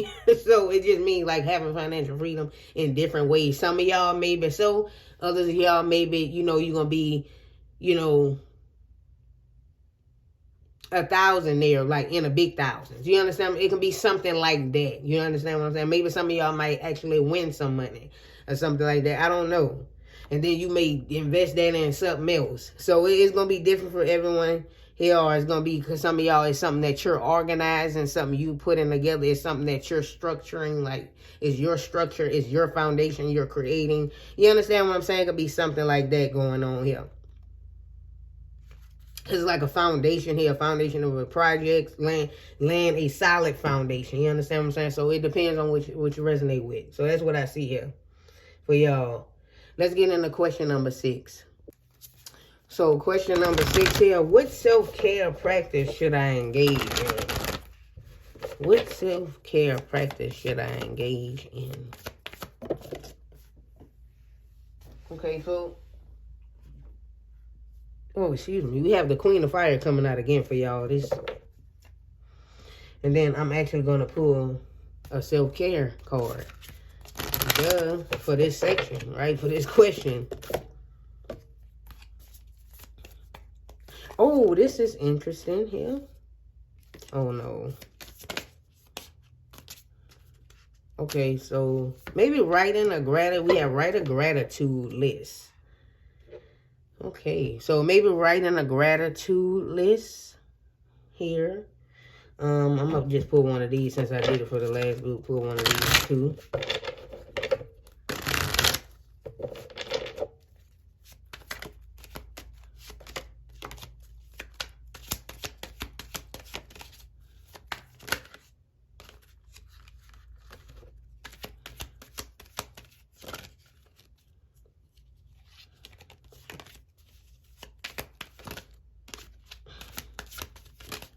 So it just means like having financial freedom in different ways. Some of y'all maybe so, others of y'all maybe, you know, you're gonna be, you know, a thousandaire, like in a big thousands. You understand? It can be something like that. You understand what I'm saying? Maybe some of y'all might actually win some money or something like that. I don't know. And then you may invest that in something else. So it's going to be different for everyone here. Or it's going to be, because some of y'all, it's something that you're organizing, something you putting together. It's something that you're structuring. Like, it's your structure. It's your foundation you're creating. You understand what I'm saying? It could be something like that going on here. It's like a foundation here. A foundation of a project. Land a solid foundation. You understand what I'm saying? So it depends on what you resonate with. So that's what I see here for y'all. Let's get into question number 6. So question number 6 here. What self-care practice should I engage in? What self-care practice should I engage in? Okay, so... oh, excuse me. We have the Queen of Fire coming out again for y'all. And then I'm actually going to pull a self-care card. For this section, right? For this question. Oh, this is interesting here. Oh, no. Okay, so maybe writing a write a gratitude list. Okay, so maybe writing a gratitude list here. I'm going to just pull one of these since I did it for the last group. Pull one of these too.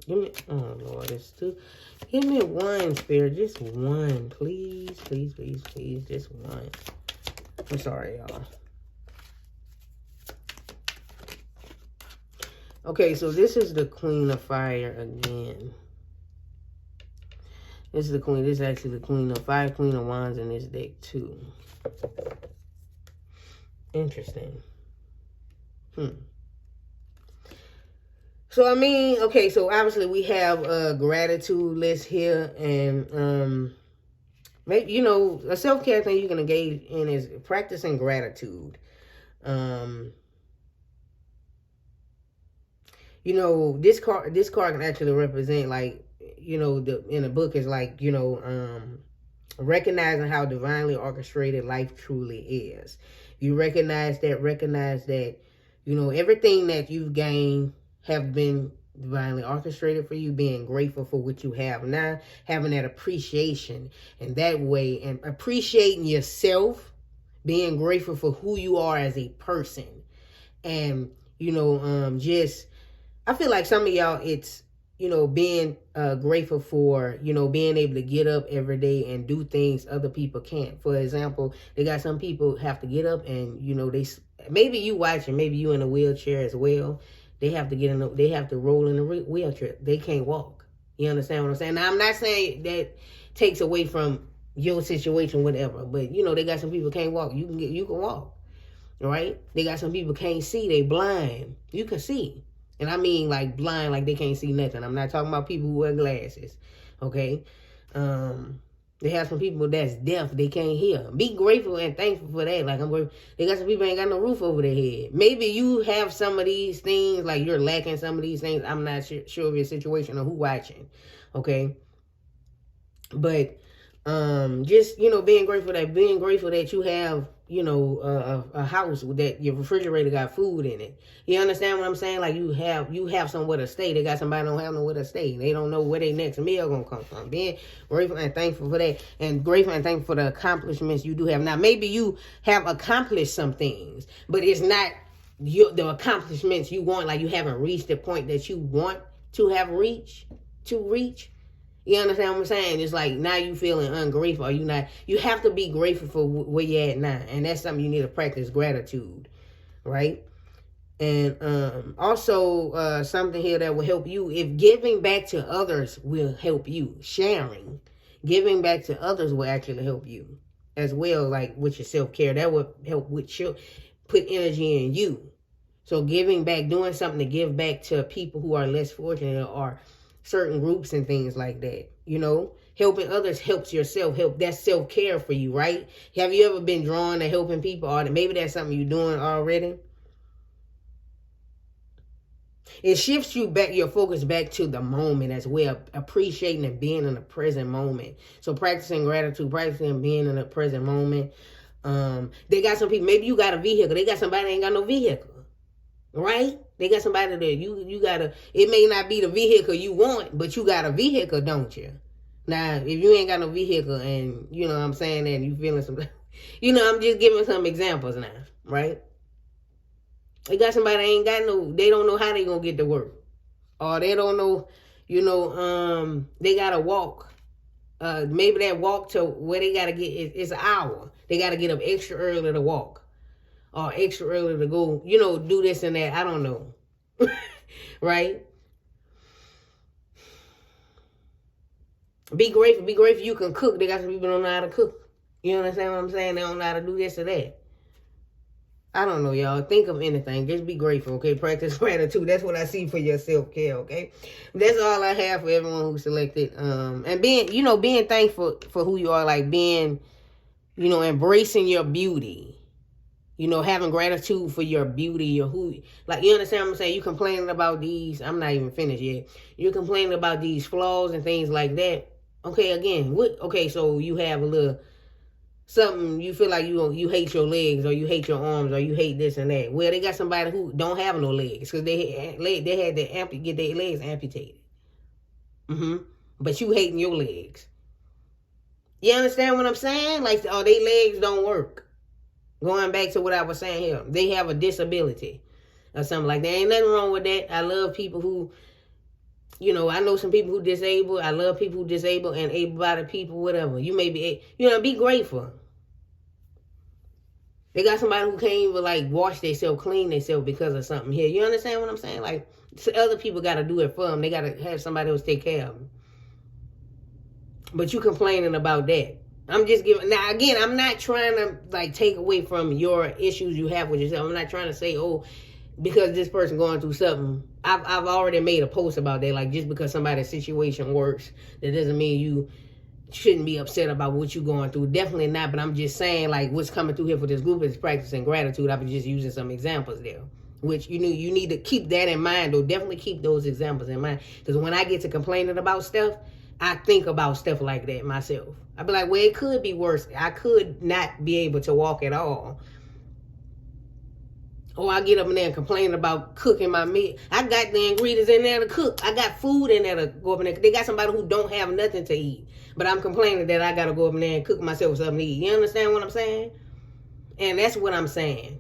Give me, oh Lord, it's 2. Give me 1, Spirit, just 1, please, please, please, please, just 1. I'm sorry, y'all. Okay, so this is the Queen of Fire again. This is the Queen. This is actually the Queen of Fire, Queen of Wands in this deck too. Interesting. So, I mean, okay, so obviously we have a gratitude list here, and maybe, you know, a self-care thing you can engage in is practicing gratitude. You know, this card can actually represent, like, you know, in the book is like, you know, recognizing how divinely orchestrated life truly is. You recognize that, you know, everything that you've gained have been divinely orchestrated for you, being grateful for what you have now, having that appreciation in that way, and appreciating yourself, being grateful for who you are as a person. And, you know, just, I feel like some of y'all, it's, you know, being grateful for, you know, being able to get up every day and do things other people can't. For example, they got some people have to get up and, you know, maybe you watching, maybe you in a wheelchair as well. They have to they have to roll in a wheelchair. They can't walk. You understand what I'm saying? Now, I'm not saying that takes away from your situation, whatever. But, you know, they got some people can't walk. You can walk, right? They got some people can't see. They blind. You can see. And I mean, like, blind, like they can't see nothing. I'm not talking about people who wear glasses, okay? They have some people that's deaf, they can't hear. Be grateful and thankful for that. Like, I'm grateful. They got some people ain't got no roof over their head. Maybe you have some of these things, like you're lacking some of these things. I'm not sure of your situation or who watching, okay? But just, being grateful that you have, a house that your refrigerator got food in it. You understand what I'm saying? Like, you have somewhere to stay. They got somebody don't have nowhere to stay. They don't know where their next meal gonna come from. Being grateful and thankful for that, and grateful and thankful for the accomplishments you do have. Now, maybe you have accomplished some things, but it's not the accomplishments you want. Like, you haven't reached the point that you want to have reach. You understand what I'm saying? It's like now you feeling ungrateful. Or you have to be grateful for where you're at now. And that's something you need to practice, gratitude. Right? And also something here that will help you. If giving back to others will help you. Sharing. Giving back to others will actually help you. As well, like with your self-care. That will help with put energy in you. So giving back, doing something to give back to people who are less fortunate or certain groups and things like that, helping others helps yourself. That's self-care for you, right? Have you ever been drawn to helping people, or maybe that's something you're doing already? It shifts your focus back to the moment as well, appreciating and being in the present moment. So practicing gratitude, practicing being in the present moment. They got some people, maybe you got a vehicle, they got somebody that ain't got no vehicle. Right? They got somebody that you gotta, it may not be the vehicle you want, but you got a vehicle, don't you? Now, if you ain't got no vehicle and, I'm saying that and you feeling some, I'm just giving some examples now, right? They got somebody that ain't got they don't know how they gonna get to work. Or they don't know, they gotta walk. Maybe that walk to where they gotta get, it's an hour. They gotta get up extra early to walk. Or extra early to go, do this and that. I don't know. Right? Be grateful you can cook. They got some people who don't know how to cook. You understand what I'm saying? They don't know how to do this or that. I don't know, y'all. Think of anything. Just be grateful, okay? Practice gratitude. That's what I see for your self-care, okay? That's all I have for everyone who selected. And being thankful for who you are, like being, embracing your beauty. Having gratitude for your beauty, you understand what I'm saying? You complaining about these, I'm not even finished yet. You're complaining about these flaws and things like that. Okay, again, so you have a little something, you feel like you hate your legs, or you hate your arms, or you hate this and that. Well, they got somebody who don't have no legs, because they had to get their legs amputated. But you hating your legs. You understand what I'm saying? Like, their legs don't work. Going back to what I was saying here, they have a disability or something like that. Ain't nothing wrong with that. I love people who, I know some people who disabled. I love people who disabled and able-bodied people, whatever. You may be, be grateful. They got somebody who can't even, wash themselves, clean themselves because of something here. You understand what I'm saying? Like, other people got to do it for them. They got to have somebody else take care of them. But you complaining about that. I'm just giving, now again, I'm not trying to take away from your issues you have with yourself. I'm not trying to say, because this person going through something. I've already made a post about that. Like, just because somebody's situation works, that doesn't mean you shouldn't be upset about what you're going through. Definitely not. But I'm just saying, what's coming through here for this group is practicing gratitude. I've been just using some examples there, which you need to keep that in mind, though. Definitely keep those examples in mind, because when I get to complaining about stuff, I think about stuff like that myself. I'd be like, well, it could be worse. I could not be able to walk at all. Or I get up in there and complain about cooking my meat. I got the ingredients in there to cook. I got food in there to go up in there. They got somebody who don't have nothing to eat. But I'm complaining that I got to go up in there and cook myself something to eat. You understand what I'm saying? And that's what I'm saying.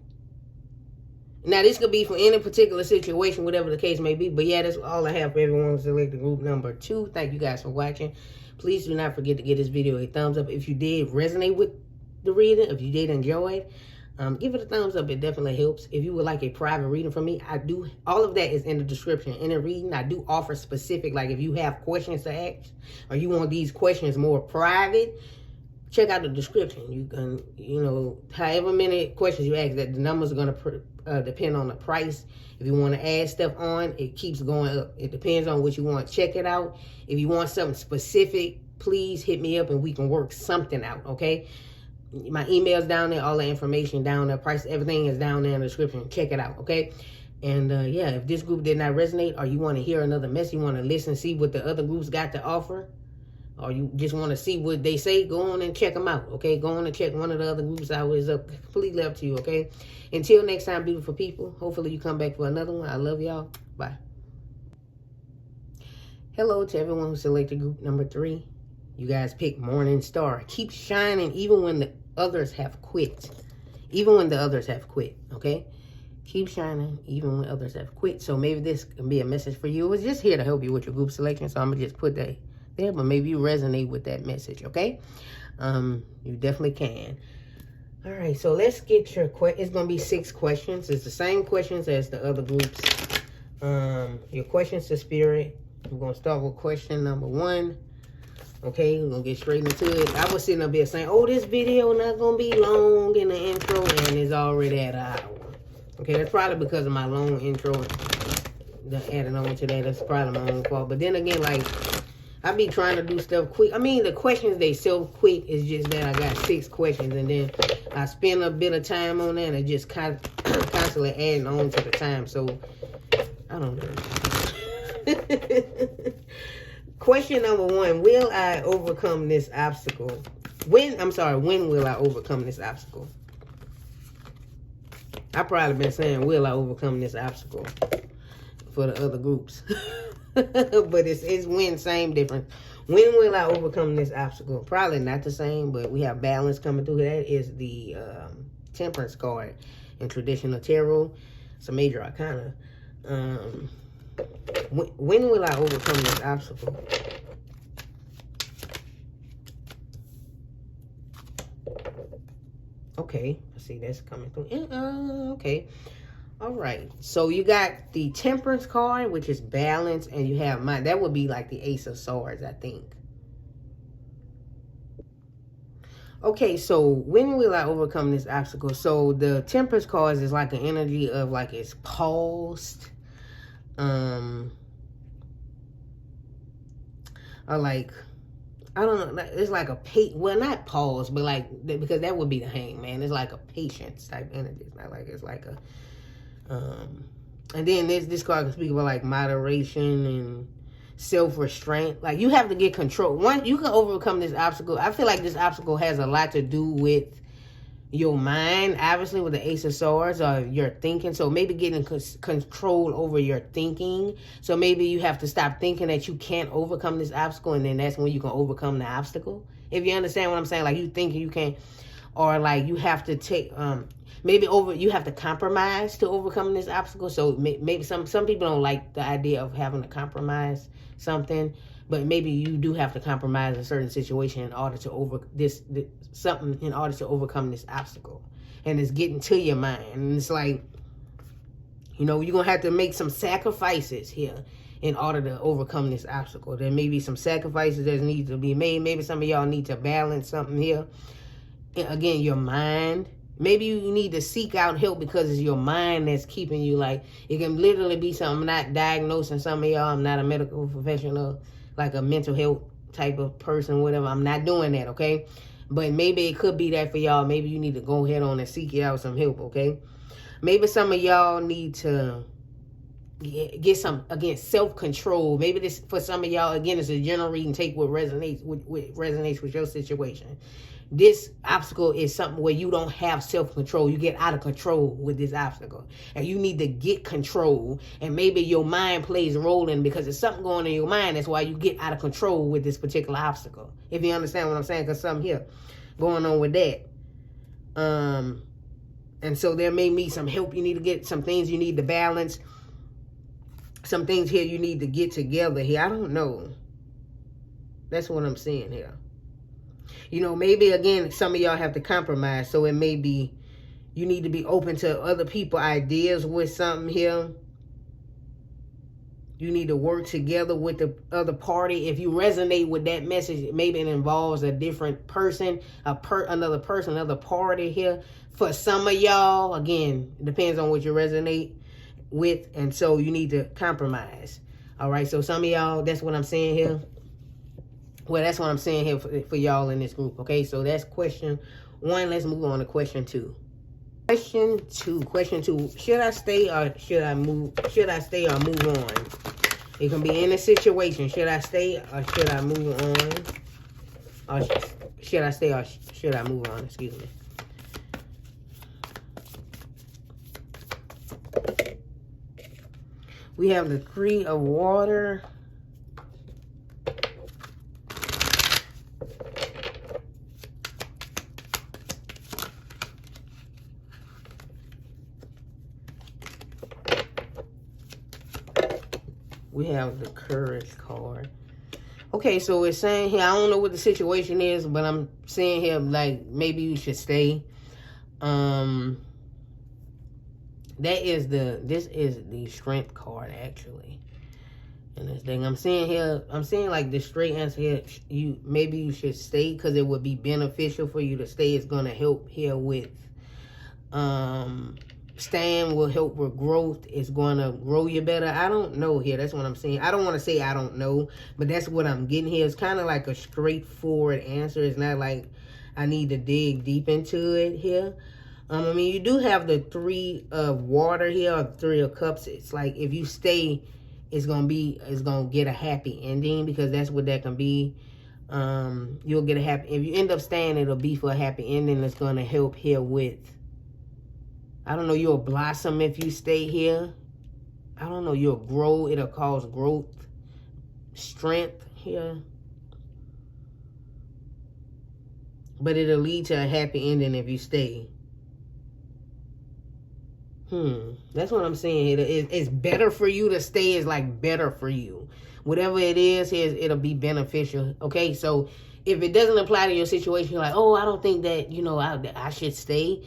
Now, this could be for any particular situation, whatever the case may be. But yeah, that's all I have for everyone who selected group number 2. Thank you guys for watching. Please do not forget to give this video a thumbs up. If you did resonate with the reading, if you did enjoy it, give it a thumbs up. It definitely helps. If you would like a private reading from me, I do. All of that is in the description. In the reading, I do offer specific, if you have questions to ask, or you want these questions more private, check out the description. You can, however many questions you ask, that the numbers are going to depend on the price. If you want to add stuff on, it keeps going up. It depends on what you want. Check it out. If you want something specific, please hit me up and we can work something out, okay? My email's down there, all the information down there, price, everything is down there in the description. Check it out, okay? And yeah, if this group did not resonate, or you want to hear another message, you want to listen, see what the other groups got to offer, or you just want to see what they say, go on and check them out, okay? Go on and check one of the other groups out. It's up, completely up to you, okay? Until next time, beautiful people, hopefully you come back for another one. I love y'all. Bye. Hello to everyone who selected group number 3. You guys pick Morning Star. Keep shining even when the others have quit. Even when the others have quit, okay? Keep shining even when others have quit. So maybe this can be a message for you. It was just here to help you with your group selection. So I'm going to just put that there. But maybe you resonate with that message, okay? You definitely can. All right, so let's get your it's going to be 6 questions. It's the same questions as the other groups. Your questions to Spirit. We're going to start with question number 1. Okay, we're going to get straight into it. I was sitting up here saying, oh, this video not going to be long in the intro, and it's already at an hour. Okay, that's probably because of my long intro. Adding on to that, that's probably my own fault. But then again, like, I be trying to do stuff quick. I mean, the questions, they so quick. It's just that I got 6 questions, and then I spend a bit of time on that, and it just constantly adding on to the time. So, I don't know. Question number 1, will I overcome this obstacle? When will I overcome this obstacle? I probably been saying, will I overcome this obstacle for the other groups? But it's when, same difference. When will I overcome this obstacle? Probably not the same, but we have balance coming through. That is the Temperance card in traditional tarot. It's a major arcana. When will I overcome this obstacle? Okay, I see that's coming through. Okay, all right. So you got the Temperance card, which is balance, and you have mine. That would be like the Ace of Swords, I think. Okay, so when will I overcome this obstacle? So the Temperance card is like an energy of like it's paused. Or like, I don't know, it's like a well, not pause, but like, because that would be the Hangman. It's like a patience type energy. It's not like, it's like a and then this card can speak about like moderation and self-restraint. Like, you have to get control. Once you can overcome this obstacle, I feel like this obstacle has a lot to do with your mind, obviously, with the Ace of Swords, or your thinking. So maybe getting control over your thinking. So maybe you have to stop thinking that you can't overcome this obstacle, and then that's when you can overcome the obstacle. If you understand what I'm saying, like you think you can't, or like you have to take, you have to compromise to overcome this obstacle. So maybe some people don't like the idea of having to compromise something. But maybe you do have to compromise a certain situation in order to in order to overcome this obstacle. And it's getting to your mind. And it's like, you know, you're going to have to make some sacrifices here in order to overcome this obstacle. There may be some sacrifices that need to be made. Maybe some of y'all need to balance something here. Again, your mind. Maybe you need to seek out help because it's your mind that's keeping you, like, it can literally be something. I'm not diagnosing some of y'all. I'm not a medical professional, like a mental health type of person, whatever. I'm not doing that, okay? But maybe it could be that for y'all. Maybe you need to go ahead on and seek out some help, okay? Maybe some of y'all need to get some, again, self-control. Maybe this, for some of y'all, again, it's a general reading. Take what resonates with your situation. This obstacle is something where you don't have self-control. You get out of control with this obstacle. And you need to get control. And maybe your mind plays a role in it because there's something going on in your mind. That's why you get out of control with this particular obstacle. If you understand what I'm saying, because something here going on with that. And so there may be some help you need to get, some things you need to balance. Some things here you need to get together here. I don't know. That's what I'm seeing here. You know, maybe, again, some of y'all have to compromise. So it may be you need to be open to other people's ideas with something here. You need to work together with the other party. If you resonate with that message, maybe it involves a different person, another party here. For some of y'all, again, it depends on what you resonate with. And so you need to compromise. All right, so some of y'all, that's what I'm saying here. Well, that's what I'm saying here for y'all in this group. Okay, so that's question 1. Let's move on to question 2. Question two. Should I stay or should I move? Should I stay or move on? It can be in a situation. Should I stay or should I move on? Or should I stay or should I move on? Excuse me. We have the 3 of water. We have the courage card. Okay, so it's saying here, I don't know what the situation is, but I'm saying here, like, maybe you should stay. This is the strength card, actually. And this thing, I'm saying here, I'm saying like the straight answer here, maybe you should stay because it would be beneficial for you to stay. It's going to help here with, staying will help with growth. It's going to grow you better. I don't know here. That's what I'm saying. I don't want to say I don't know, but that's what I'm getting here. It's kind of like a straightforward answer. It's not like I need to dig deep into it here. I mean, you do have the 3 of water here, or 3 of cups. It's like if you stay, it's going to get a happy ending, because that's what that can be. You'll get a happy, if you end up staying, it'll be for a happy ending. That's going to help here with, I don't know, you'll blossom if you stay here. I don't know, you'll grow. It'll cause growth, strength here. But it'll lead to a happy ending if you stay. That's what I'm saying. It's better for you to stay. Is like better for you. Whatever it is, it'll be beneficial. Okay, so if it doesn't apply to your situation, you're like, oh, I don't think that, you know, I should stay.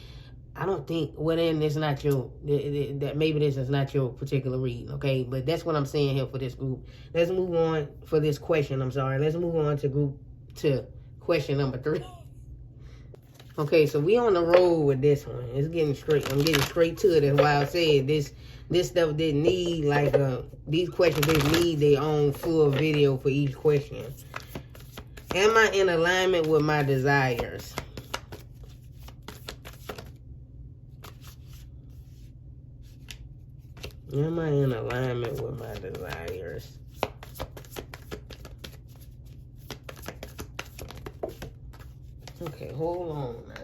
I don't think, well, then it's not your, that maybe this is not your particular reading, okay? But that's what I'm saying here for this group. Let's move on for this question, I'm sorry. Let's move on to question number 3. Okay, so we on the road with this one. It's getting straight. I'm getting straight to it. That's why I said this stuff didn't need, like, these questions didn't need their own full video for each question. Am I in alignment with my desires? Am I in alignment with my desires? Okay, hold on now.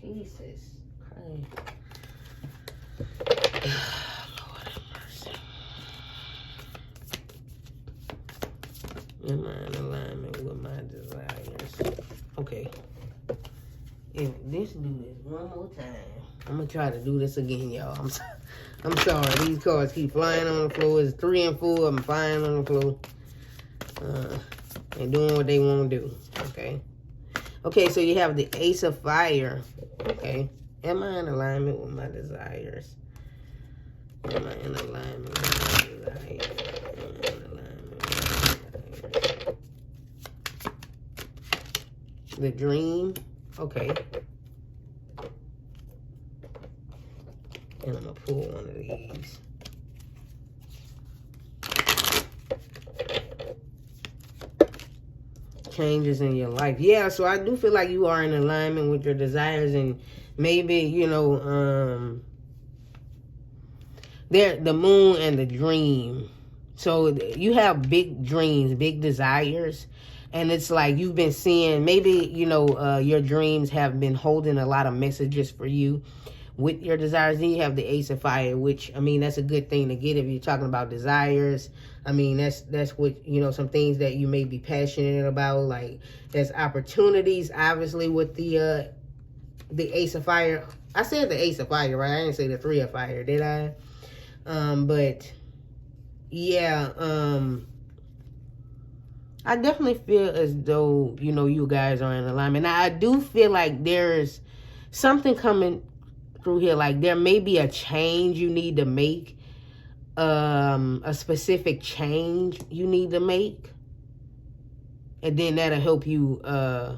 Jesus Christ. Lord have mercy. Am I in alignment with my desires? Okay. If this do this one more time, I'm going to try to do this again, y'all. I'm sorry. These cards keep flying on the floor. It's 3 and 4 of them flying on the floor. And doing what they want to do. Okay. Okay, so you have the Ace of Fire. Okay. Am I in alignment with my desires? Am I in alignment with my desires? Am I in alignment with my desires? The Dream. Okay. And I'm going to pull one of these. Changes in your life. Yeah, so I do feel like you are in alignment with your desires, and maybe, you know, the Moon and the Dream. So you have big dreams, big desires, and it's like you've been seeing, maybe, you know, your dreams have been holding a lot of messages for you with your desires. Then you have the Ace of Fire, which, I mean, that's a good thing to get if you're talking about desires. I mean, that's what, you know, some things that you may be passionate about. Like, there's opportunities, obviously, with the Ace of Fire. I said the Ace of Fire, right? I didn't say the 3 of Fire, did I? But, yeah, I definitely feel as though, you know, you guys are in alignment. Now, I do feel like there's something coming through here. Like, there may be a change you need to make. A specific change you need to make, and then that'll help you. I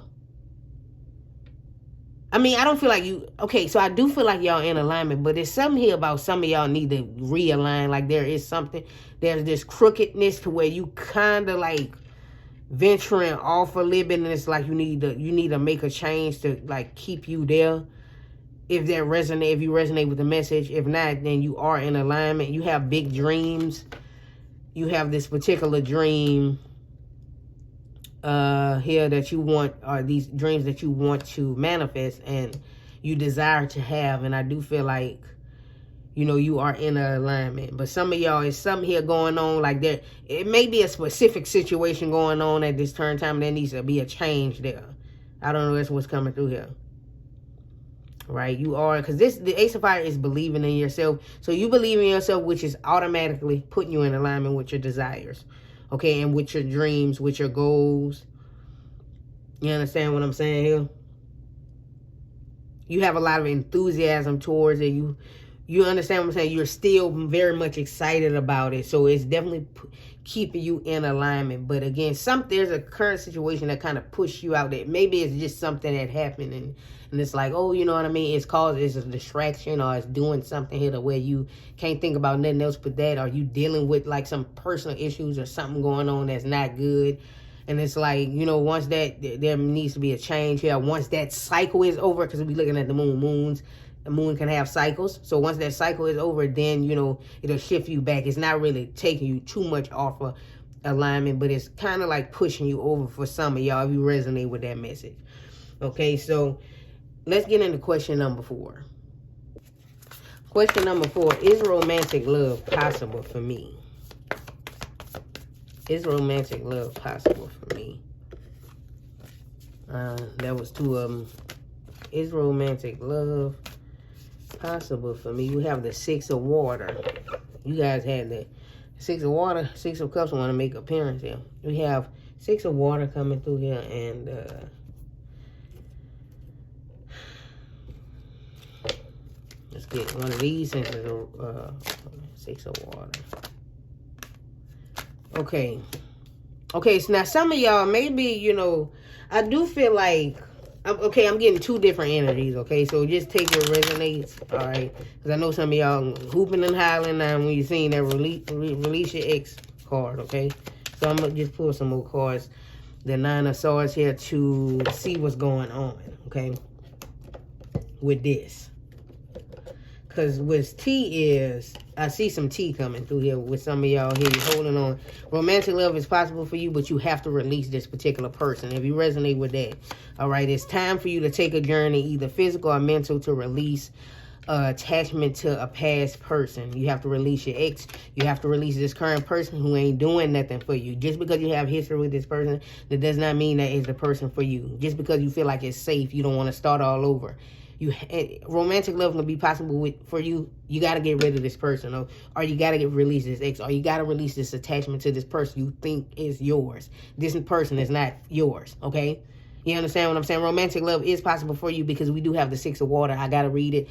mean, I don't feel like you, okay, so I do feel like y'all in alignment, but there's something here about some of y'all need to realign. Like, there is something, there's this crookedness to where you kind of like, venturing off a little bit, and it's like you need to make a change to like keep you there. If you resonate with the message. If not, then you are in alignment. You have big dreams. You have this particular dream here that you want, or these dreams that you want to manifest and you desire to have. And I do feel like, you know, you are in alignment. But some of y'all, is something here going on, like there, it may be a specific situation going on at this turn time. There needs to be a change there. I don't know, that's what's coming through here. Right, you are, because the Ace of Fire is believing in yourself. So you believe in yourself, which is automatically putting you in alignment with your desires, okay, and with your dreams, with your goals. You understand what I'm saying here? You have a lot of enthusiasm towards it. You understand what I'm saying? You're still very much excited about it. So it's definitely keeping you in alignment. But again, there's a current situation that kind of pushed you out there. Maybe it's just something that happened and it's like, oh, you know what I mean? It's a distraction, or it's doing something here to where you can't think about nothing else but that. Or you dealing with like some personal issues or something going on that's not good. And it's like, you know, once that, there needs to be a change here. Once that cycle is over, because we're looking at the moons. The moon can have cycles. So once that cycle is over, then, you know, it'll shift you back. It's not really taking you too much off of alignment, but it's kind of like pushing you over for some of y'all if you resonate with that message. Okay, so let's get into question number 4. Question number 4, is romantic love possible for me? Is romantic love possible for me? That was 2 of them. Is romantic love possible for me? You have the 6 of water. You guys had the 6 of water. 6 of cups want to make appearance here. We have 6 of water coming through here, and let's get one of these since it's 6 of water. Okay, so now some of y'all, maybe, you know, I do feel like, okay, I'm getting 2 different energies, okay? So just take what resonates, all right? Because I know some of y'all hooping and hollering now when you're seeing that release your ex card, okay? So I'm going to just pull some more cards. The 9 of Swords here to see what's going on, okay? With this. Because with tea is, I see some tea coming through here with some of y'all here. You're holding on. Romantic love is possible for you, but you have to release this particular person. If you resonate with that, all right, it's time for you to take a journey, either physical or mental, to release attachment to a past person. You have to release your ex. You have to release this current person who ain't doing nothing for you. Just because you have history with this person, that does not mean that it's the person for you. Just because you feel like it's safe, you don't want to start all over. Romantic love will be possible for you. You got to get rid of this person, or you got to release this ex, or you got to release this attachment to this person you think is yours. This person is not yours, okay? You understand what I'm saying? Romantic love is possible for you because we do have the 6 of water. I got to read it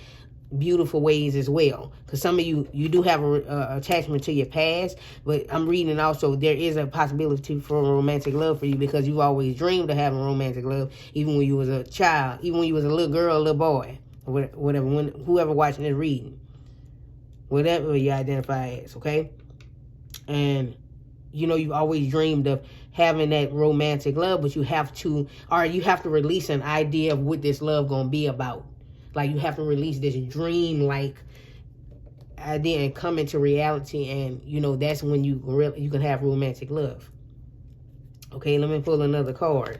beautiful ways as well, because some of you do have a attachment to your past, but I'm reading also there is a possibility for romantic love for you because you've always dreamed of having romantic love, even when you was a child, even when you was a little girl, a little boy, or whatever, whoever watching this reading, whatever you identify as, okay? And you know, you've always dreamed of having that romantic love, but you have to release an idea of what this love gonna be about. Like, you have to release this dream-like idea and come into reality, and, you know, that's when you can have romantic love. Okay, let me pull another card.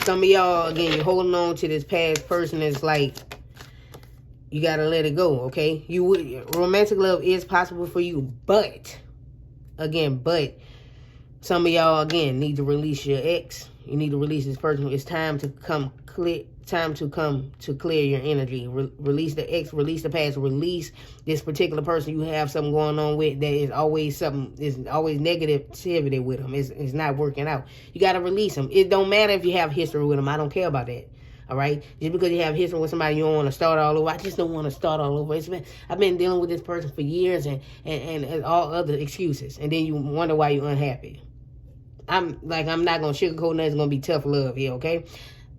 Some of y'all, again, you're holding on to this past person. It's like you got to let it go, okay? Romantic love is possible for you, but some of y'all, again, need to release your ex. You need to release this person. It's time to come clear. Time to come to clear your energy. Release the ex, release the past, release this particular person you have something going on with that is always negativity with them. It's not working out. You got to release them. It don't matter if you have history with them. I don't care about that. All right? Just because you have history with somebody, you don't want to start all over. I just don't want to start all over. I've been dealing with this person for years and all other excuses. And then you wonder why you're unhappy. I'm not going to sugarcoat nothing. It's going to be tough love here, okay?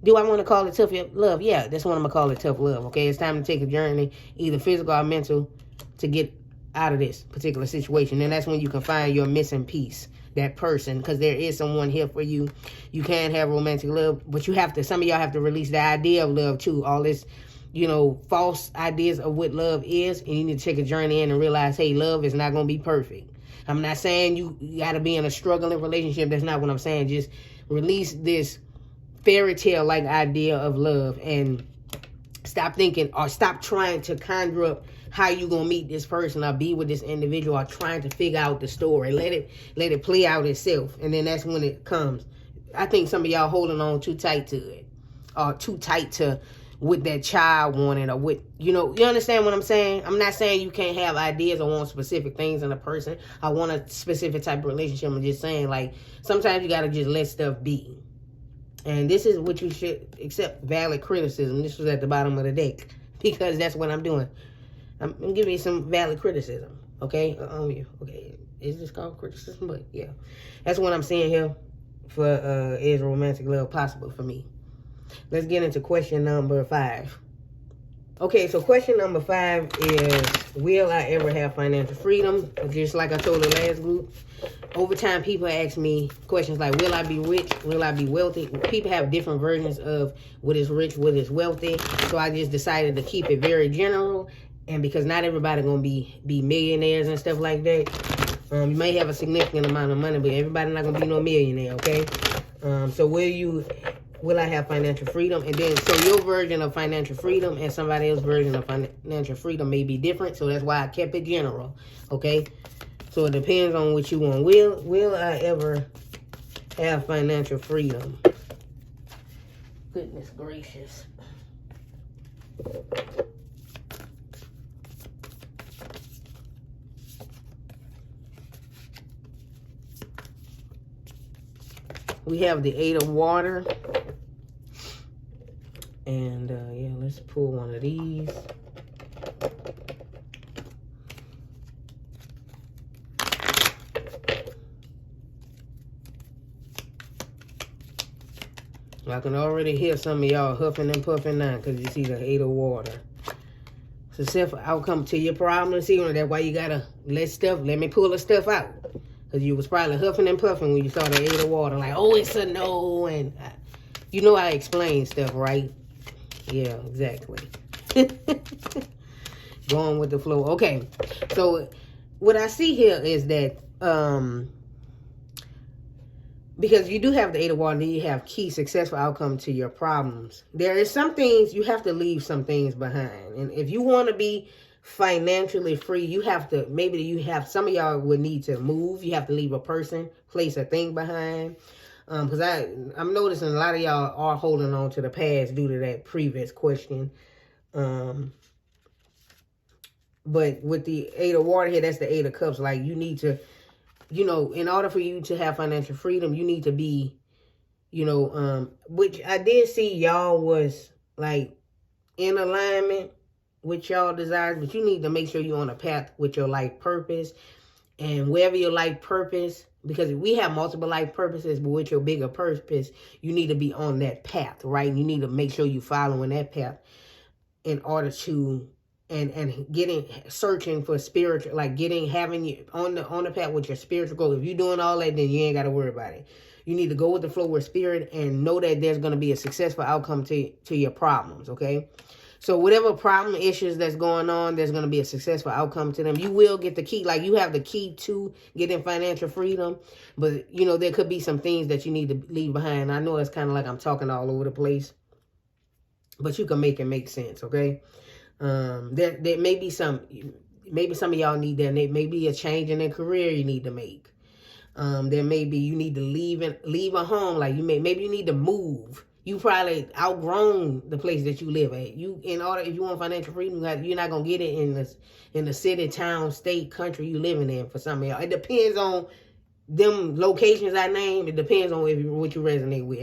Do I want to call it tough love? Yeah, that's what I'm going to call it, tough love, okay? It's time to take a journey, either physical or mental, to get out of this particular situation. And that's when you can find your missing piece. that person, because there is someone here for you. You can have romantic love, but you have to, some of y'all have to release the idea of love too. All this, you know, false ideas of what love is, and you need to take a journey in and realize, hey, love is not going to be perfect. I'm not saying you got to be in a struggling relationship. That's not what I'm saying. Just release this fairy tale like idea of love and stop thinking or stop trying to conjure up how you gonna meet this person or be with this individual or trying to figure out the story. Let it play out itself, and then that's when it comes. I think some of y'all holding on too tight to it, or too tight to what that child wanted, or what, you know, you understand what I'm saying? I'm not saying you can't have ideas or want specific things in a person. I want a specific type of relationship. I'm just saying, like, sometimes you gotta just let stuff be. And this is what you should accept valid criticism. This was at the bottom of the deck because that's what I'm doing. I'm giving you some valid criticism, okay, on you. Okay, is this called criticism? But yeah, that's what I'm saying here for is romantic love possible for me? Let's get into question number 5. Okay, so question number 5 is, will I ever have financial freedom? Just like I told the last group, over time people ask me questions like, will I be rich? Will I be wealthy? People have different versions of what is rich, what is wealthy. So I just decided to keep it very general. And because not everybody gonna be millionaires and stuff like that. You may have a significant amount of money, but everybody not gonna be no millionaire, okay? So will I have financial freedom? And then, so your version of financial freedom and somebody else's version of financial freedom may be different. So that's why I kept it general, okay? So it depends on what you want. Will I ever have financial freedom? Goodness gracious. We have the 8 of water. And yeah, let's pull one of these. I can already hear some of y'all huffing and puffing now because you see the 8 of water. Successful outcome to your problem. See, that's why you gotta let me pull the stuff out. Because you was probably huffing and puffing when you saw the 8 of water. Like, oh, it's a no. And you know I explain stuff, right? Yeah, exactly. Going with the flow. Okay, so what I see here is that because you do have the 8 of water, then you have key successful outcome to your problems. There is some things, you have to leave some things behind. And if you want to be financially free, you have to, some of y'all would need to move. You have to leave a person, place, a thing behind. Because I'm noticing a lot of y'all are holding on to the past due to that previous question. But with the 8 of water here, that's the 8 of cups. Like, you need to, you know, in order for you to have financial freedom, you need to be, you know, which I did see y'all was like in alignment with y'all desires, but you need to make sure you're on a path with your life purpose. And wherever your life purpose, because we have multiple life purposes, but with your bigger purpose, you need to be on that path, right? You need to make sure you're following that path in order to, and searching for spiritual, like having you on the path with your spiritual goal. If you're doing all that, then you ain't got to worry about it. You need to go with the flow with spirit and know that there's going to be a successful outcome to your problems, okay? So whatever problem, issues that's going on, there's going to be a successful outcome to them. You will get the key. Like, you have the key to getting financial freedom. But, you know, there could be some things that you need to leave behind. I know it's kind of like I'm talking all over the place. But you can make it make sense, okay? There may be maybe some of y'all need that. There may be a change in their career you need to make. There may be you need to leave a home. Like, maybe you need to move. You probably outgrown the place that you live at. If you want financial freedom, you're not gonna get it in the city, town, state, country you living in. For some of y'all, it depends on them locations I named. It depends on what you resonate with.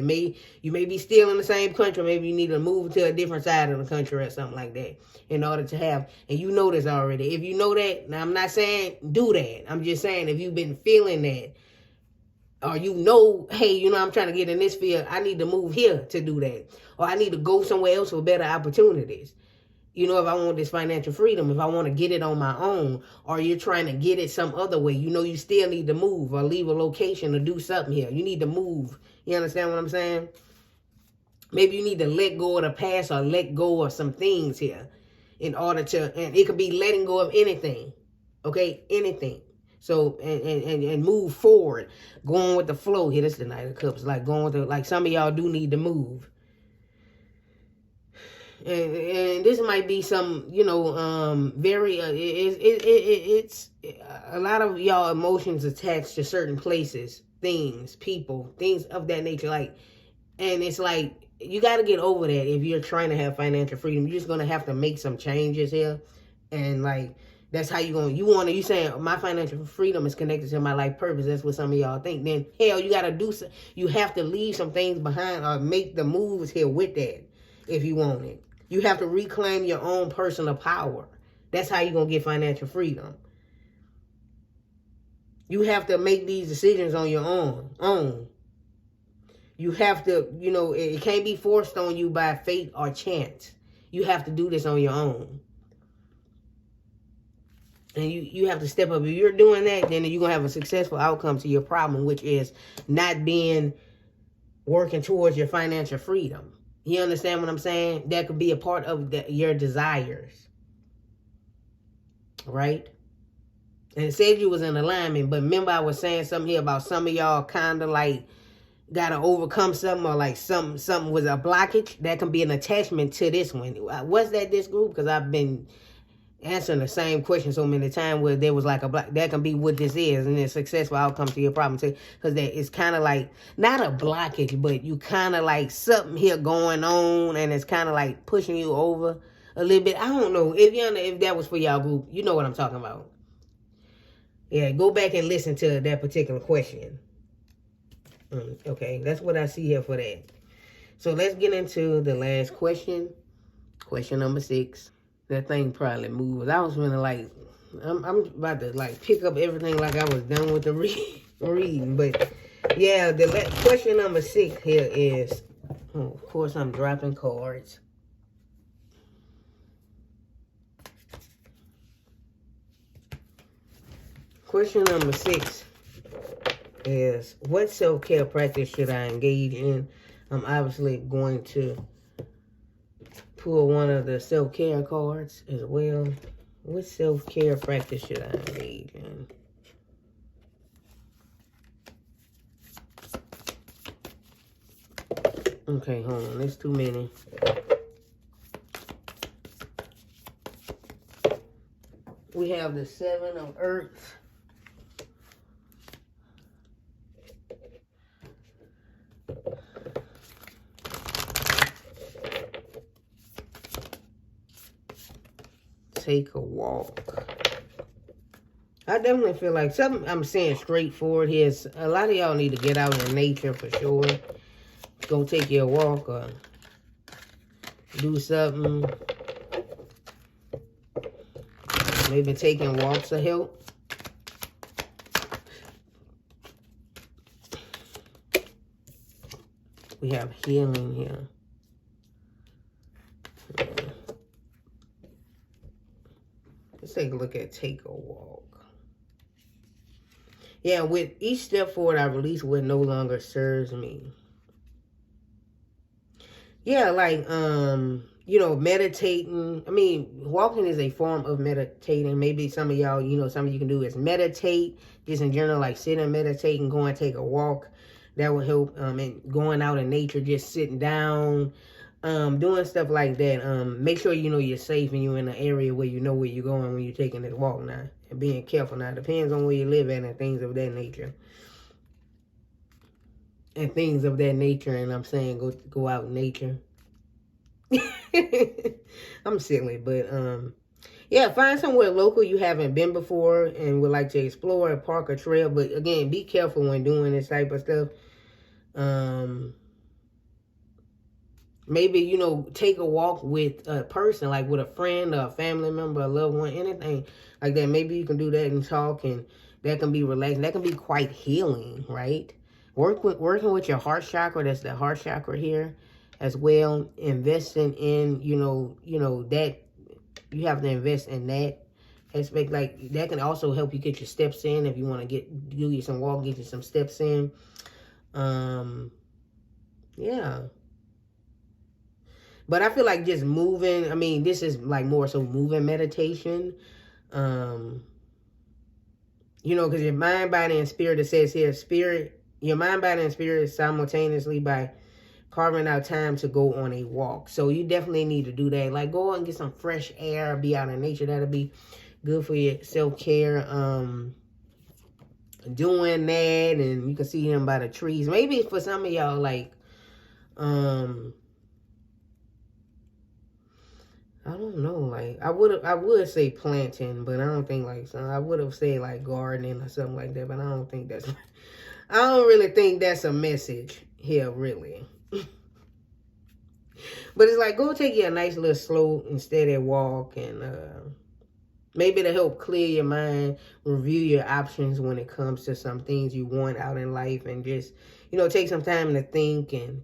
You may be still in the same country. Maybe you need to move to a different side of the country or something like that in order to have. And you know this already. If you know that, now I'm not saying do that. I'm just saying if you've been feeling that. Or you know, hey, you know, I'm trying to get in this field. I need to move here to do that. Or I need to go somewhere else for better opportunities. You know, if I want this financial freedom, if I want to get it on my own, or you're trying to get it some other way, you know, you still need to move or leave a location or do something here. You need to move. You understand what I'm saying? Maybe you need to let go of the past or let go of some things here in order to, and it could be letting go of anything. Okay, anything. So, and move forward, going with the flow. Here, this is the Knight of Cups. Like going with the, like some of y'all do need to move. And this might be some, you know, very, it's a lot of y'all emotions attached to certain places, things, people, things of that nature. Like, and it's like, you got to get over that if you're trying to have financial freedom. You're just going to have to make some changes here. And like, that's how you saying my financial freedom is connected to my life purpose. That's what some of y'all think. Then hell, you got to do some, you have to leave some things behind or make the moves here with that if you want it. You have to reclaim your own personal power. That's how you're going to get financial freedom. You have to make these decisions on your own. You have to, you know, it can't be forced on you by fate or chance. You have to do this on your own. And you have to step up. If you're doing that, then you're going to have a successful outcome to your problem, which is not working towards your financial freedom. You understand what I'm saying? That could be a part of your desires. Right? And it said you was in alignment, but remember I was saying something here about some of y'all kind of like got to overcome something, or like something was a blockage. That can be an attachment to this one. Was that this group? Because I've been answering the same question so many times where there was like a block. That can be what this is, and it's successful outcome to your problem too. Because that it's kind of like not a blockage, but you kind of like something here going on, and it's kind of like pushing you over a little bit. I don't know if that was for y'all group. You know what I'm talking about. Yeah, go back and listen to that particular question. Okay, that's what I see here for that. So let's get into the last question. Question number 6. That thing probably moves. I was feeling like I'm about to like pick up everything like I was done with the reading. But yeah, the question number 6 here is, of course I'm dropping cards. Question number 6 is, what self-care practice should I engage in? I'm obviously going to pull one of the self-care cards as well. What self-care practice should I engage in? Okay, hold on. There's too many. We have the 7 of Earth. Take a walk. I definitely feel like something I'm saying straightforward here is a lot of y'all need to get out in nature for sure. Go take your walk or do something. Maybe taking walks will help. We have healing here. Let's take a look at take a walk. Yeah, with each step forward, I release what no longer serves me. Yeah, like, you know, meditating. I mean, walking is a form of meditating. Maybe some of y'all, you know, something you can do is meditate. Just in general, like sit and meditate and go and take a walk. That will help. And going out in nature, just sitting down. Doing stuff like that. Make sure you know you're safe and you're in an area where you know where you're going when you're taking this walk now. And being careful now. Depends on where you live at and things of that nature. And things of that nature. And I'm saying go out in nature. I'm silly, but yeah, find somewhere local you haven't been before and would like to explore a park or trail. But again, be careful when doing this type of stuff. Maybe, you know, take a walk with a person, like with a friend or a family member, a loved one, anything like that. Maybe you can do that and talk, and that can be relaxing. That can be quite healing, right? Working with your heart chakra, that's the heart chakra here as well. Investing in, you know, that you have to invest in that aspect. Like, that can also help you get your steps in if you want to do you some walk, get you some steps in. Yeah. But I feel like just moving, I mean, this is like more so moving meditation. You know, because your mind, body, and spirit, it says here, your mind, body, and spirit simultaneously by carving out time to go on a walk. So you definitely need to do that. Like, go out and get some fresh air, be out in nature. That'll be good for your self-care. Doing that, and you can see them by the trees. Maybe for some of y'all, like, I don't know, like, I would say planting, but I don't think, like, so I would have said, like, gardening or something like that, but I don't think that's, I don't really think that's a message here, really. But it's like, go take you a nice little slow and steady walk, and maybe to help clear your mind, review your options when it comes to some things you want out in life, and just, you know, take some time to think, and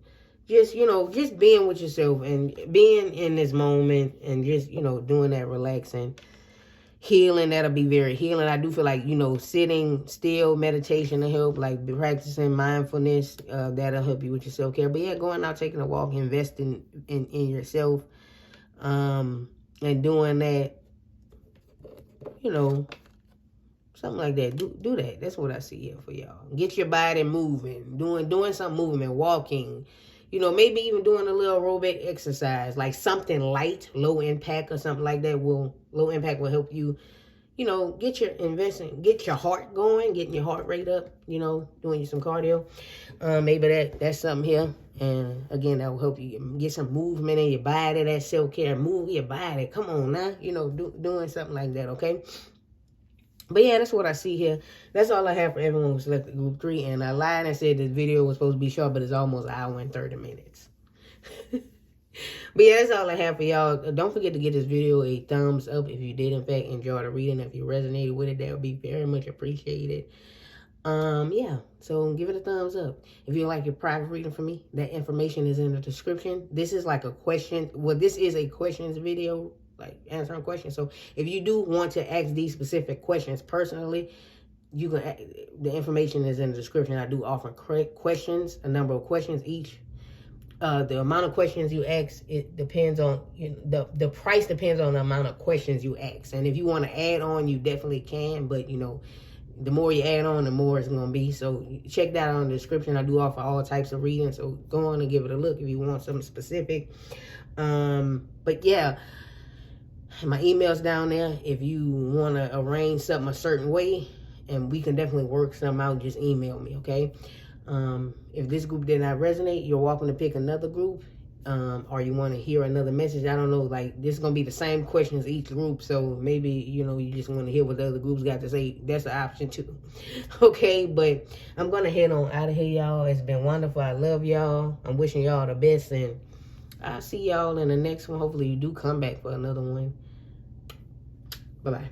just, you know, just being with yourself and being in this moment, and just, you know, doing that relaxing, healing. That'll be very healing. I do feel like, you know, sitting still, meditation to help, like practicing mindfulness, that'll help you with your self-care. But yeah, going out, taking a walk, investing in yourself, and doing that, you know, something like that. Do that. That's what I see here for y'all. Get your body moving, doing some movement, walking, you know, maybe even doing a little aerobic exercise, like something light, low impact or something like that. Low impact will help you, you know, get your heart going, getting your heart rate up, you know, doing you some cardio. Maybe that's something here. And again, that will help you get some movement in your body. That self-care, move your body. Come on now, you know, doing something like that, okay? But yeah, that's what I see here. That's all I have for everyone who selected group 3. And I lied and said this video was supposed to be short, but it's almost an hour and 30 minutes. But yeah, that's all I have for y'all. Don't forget to give this video a thumbs up if you did, in fact, enjoy the reading. If you resonated with it, that would be very much appreciated. Yeah, so give it a thumbs up. If you like your private reading from me, that information is in the description. This is like a question. Well, this is a questions video, like answering questions. So if you do want to ask these specific questions personally, you can. The information is in the description. I do offer questions, a number of questions each. The amount of questions you ask, it depends on, you know, the price depends on the amount of questions you ask. And if you want to add on, you definitely can. But, you know, the more you add on, the more it's going to be. So check that out in the description. I do offer all types of readings. So go on and give it a look if you want something specific. But yeah, my email's down there. If you want to arrange something a certain way, and we can definitely work something out, just email me, okay? If this group did not resonate, you're welcome to pick another group, or you want to hear another message. I don't know, like, this is going to be the same questions each group, so maybe, you know, you just want to hear what the other groups got to say. That's an option too. Okay, but I'm going to head on out of here, y'all. It's been wonderful. I love y'all. I'm wishing y'all the best, and I'll see y'all in the next one. Hopefully you do come back for another one. Bye-bye.